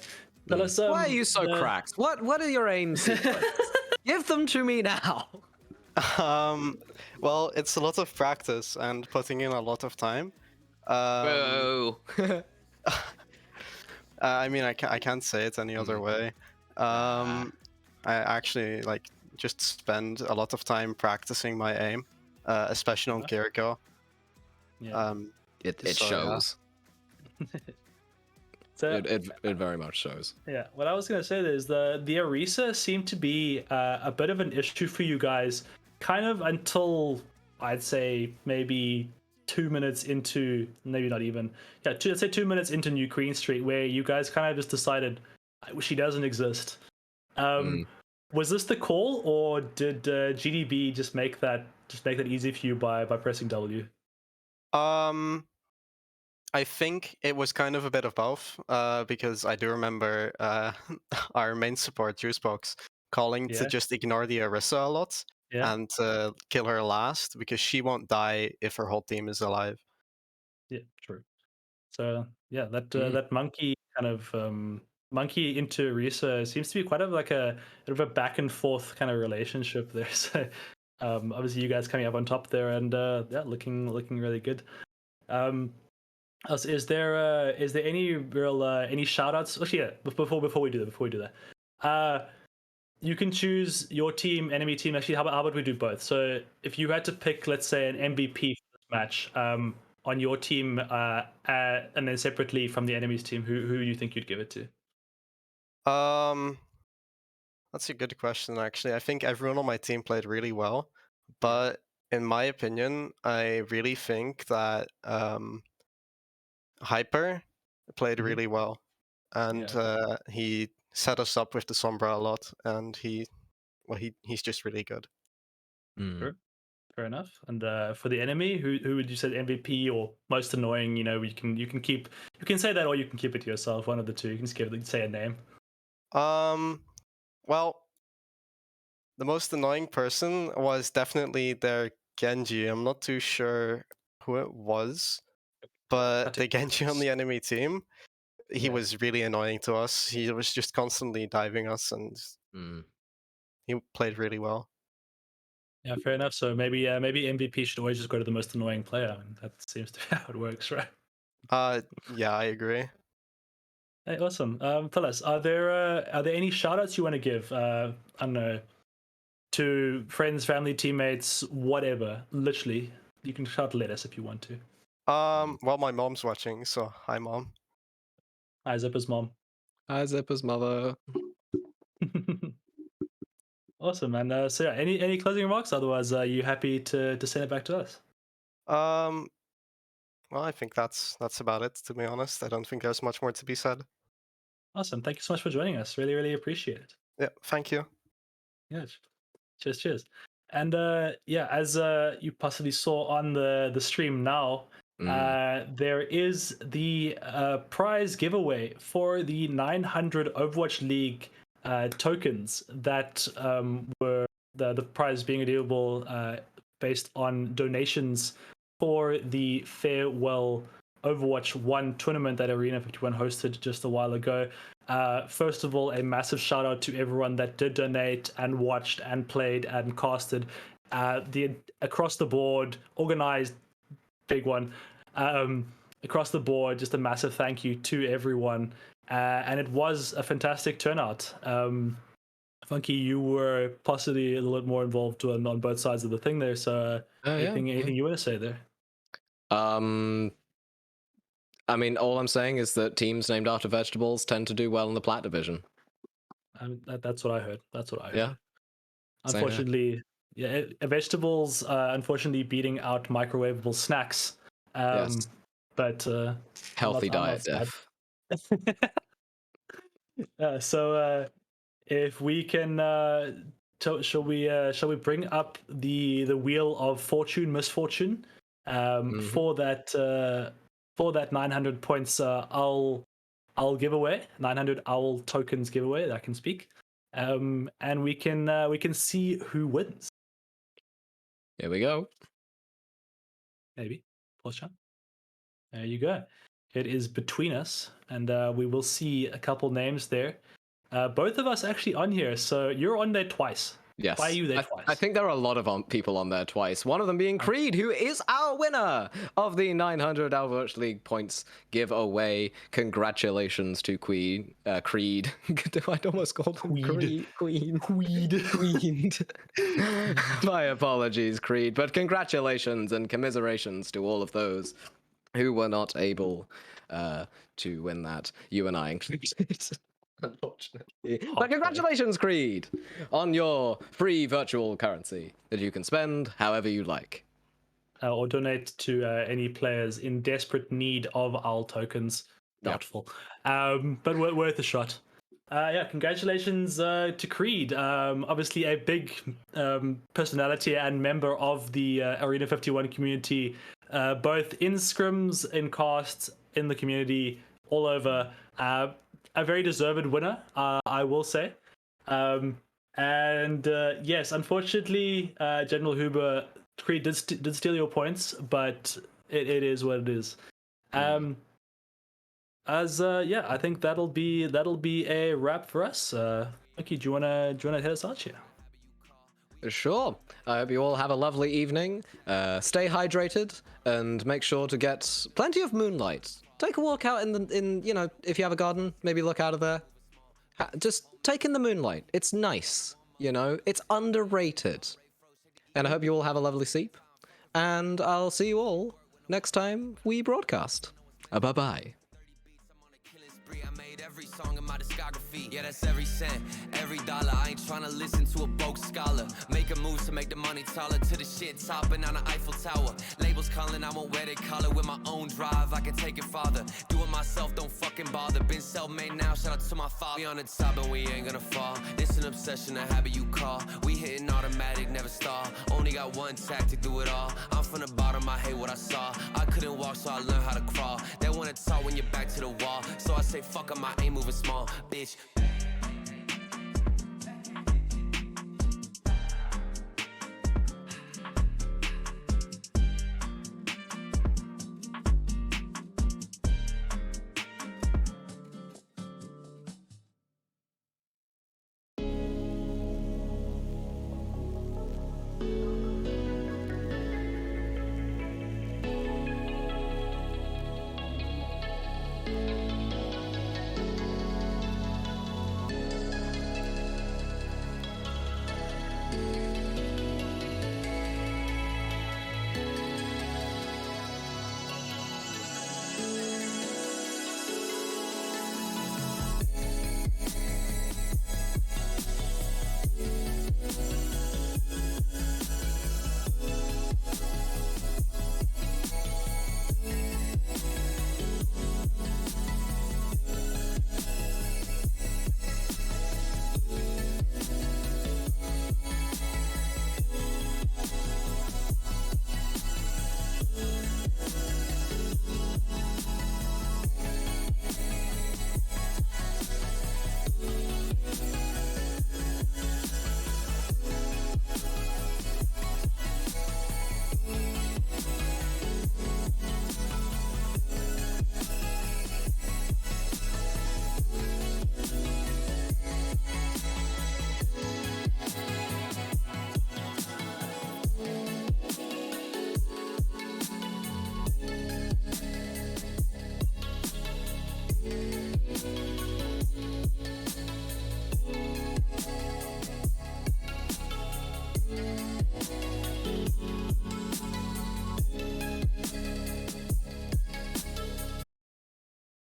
Tell us why are you so cracked? What are your aims? Give them to me now. Well, it's a lot of practice and putting in a lot of time. Whoa. I mean, I can't say it any other way. I actually just spend a lot of time practicing my aim, especially on Kiriko. Yeah. It shows. Yeah. So, it very much shows. Yeah, what I was gonna say is the Orisa seemed to be a bit of an issue for you guys, kind of until I'd say maybe 2 minutes into, maybe not even, yeah, let's say 2 minutes into New Queen Street, where you guys kind of just decided she doesn't exist. Was this the call, or did GDB just make that easy for you by pressing W? I think it was kind of a bit of both, because I do remember our main support, Juicebox, calling to just ignore the Orisa a lot and to kill her last, because she won't die if her whole team is alive. Yeah, true. So yeah, that monkey kind of monkey into Orisa seems to be quite a bit of a back and forth kind of relationship there. So Obviously, you guys coming up on top there, and yeah, looking really good. Is there any real any shout outs? Actually, yeah, before we do that, you can choose your team, enemy team. Actually, how about we do both? So if you had to pick, let's say, an MVP for this match, on your team, and then separately from the enemy's team, who do you think you'd give it to? That's a good question, actually. I think everyone on my team played really well, but in my opinion, I really think that Hyper played really well, and he set us up with the Sombra a lot, and he's just really good. Sure. Fair enough. And for the enemy, who would you say the MVP or most annoying? You know, you can say that, or you can keep it to yourself. One of the two. You can just say a name. Well, the most annoying person was definitely their Genji. I'm not too sure who it was, but the Genji on the enemy team, he was really annoying to us. He was just constantly diving us, and he played really well. Yeah, fair enough. So maybe MVP should always just go to the most annoying player. I mean, that seems to be how it works, right? Yeah, I agree. Hey, awesome. Fellas, are there any shout outs you want to give? I don't know, to friends, family, teammates, whatever. Literally, you can shout let us if you want to. Well, my mom's watching, so hi, mom. Hi, Zipper's mom. Hi, Zipper's mother. Awesome, and so yeah, any closing remarks? Otherwise, are you happy to send it back to us? Well, I think that's about it. To be honest, I don't think there's much more to be said. Awesome. Thank you so much for joining us. Really appreciate it. Yeah, thank you. Yeah. Cheers. And yeah, as you possibly saw on the stream now, there is the prize giveaway for the 900 Overwatch League tokens that were the prize being available based on donations for the farewell Overwatch 1 tournament that Arena 51 hosted just a while ago. First of all, a massive shout out to everyone that did donate and watched and played and casted. The across the board, organized, big one. Across the board, just a massive thank you to everyone. And it was a fantastic turnout. Funky, you were possibly a little bit more involved on both sides of the thing there. So anything you want to say there? I mean, all I'm saying is that teams named after vegetables tend to do well in the Plat division. That's what I heard. Yeah. Unfortunately, vegetables unfortunately beating out microwavable snacks. Yes. But healthy diet, Def. So if we can, shall we bring up the wheel of fortune, misfortune, for that 900 points? I'll give away 900 owl tokens giveaway that I can speak, and we can see who wins. Here we go. Maybe pause chat. There you go. It is between us, and we will see a couple names there. Both of us actually on here, so you're on there twice. Yes. Why are you there twice? I think there are a lot of people on there twice. One of them being Creed, who is our winner of the 900 Overwatch League points giveaway. Congratulations to Creed. I'd almost called him Queen. My apologies, Creed. But congratulations and commiserations to all of those who were not able to win that. You and I included. Unfortunately. But congratulations, Creed, on your free virtual currency that you can spend however you like. Or donate to any players in desperate need of OWL tokens. Doubtful. But worth a shot. Congratulations to Creed. Obviously a big personality and member of the Arena 51 community, both in scrims, in casts, in the community, all over. A very deserved winner, I will say. Yes, unfortunately, General Huber, Creed did steal your points, but it is what it is. I think that'll be a wrap for us. Okay, do you wanna head us out here? Sure. I hope you all have a lovely evening. Stay hydrated and make sure to get plenty of moonlight. Take a walk out in you know, if you have a garden, maybe look out of there. Just take in the moonlight. It's nice, you know. It's underrated. And I hope you all have a lovely sleep. And I'll see you all next time we broadcast. Bye-bye. I made every song in my discography. Yeah, that's every cent, every dollar. I ain't trying to listen to a broke scholar. Make a move to make the money taller. To the shit topping on the Eiffel Tower. Labels calling, I won't wear their collar. With my own drive, I can take it farther. Do it myself, don't fucking bother. Been self-made now, shout out to my father. We on the top and we ain't gonna fall. This an obsession, a habit you call. We hitting automatic, never stall. Only got one tactic, do it all. I'm from the bottom, I hate what I saw. I couldn't walk, so I learned how to crawl. They wanna talk when you're back to the wall. So I say fuck 'em, I ain't moving small, bitch.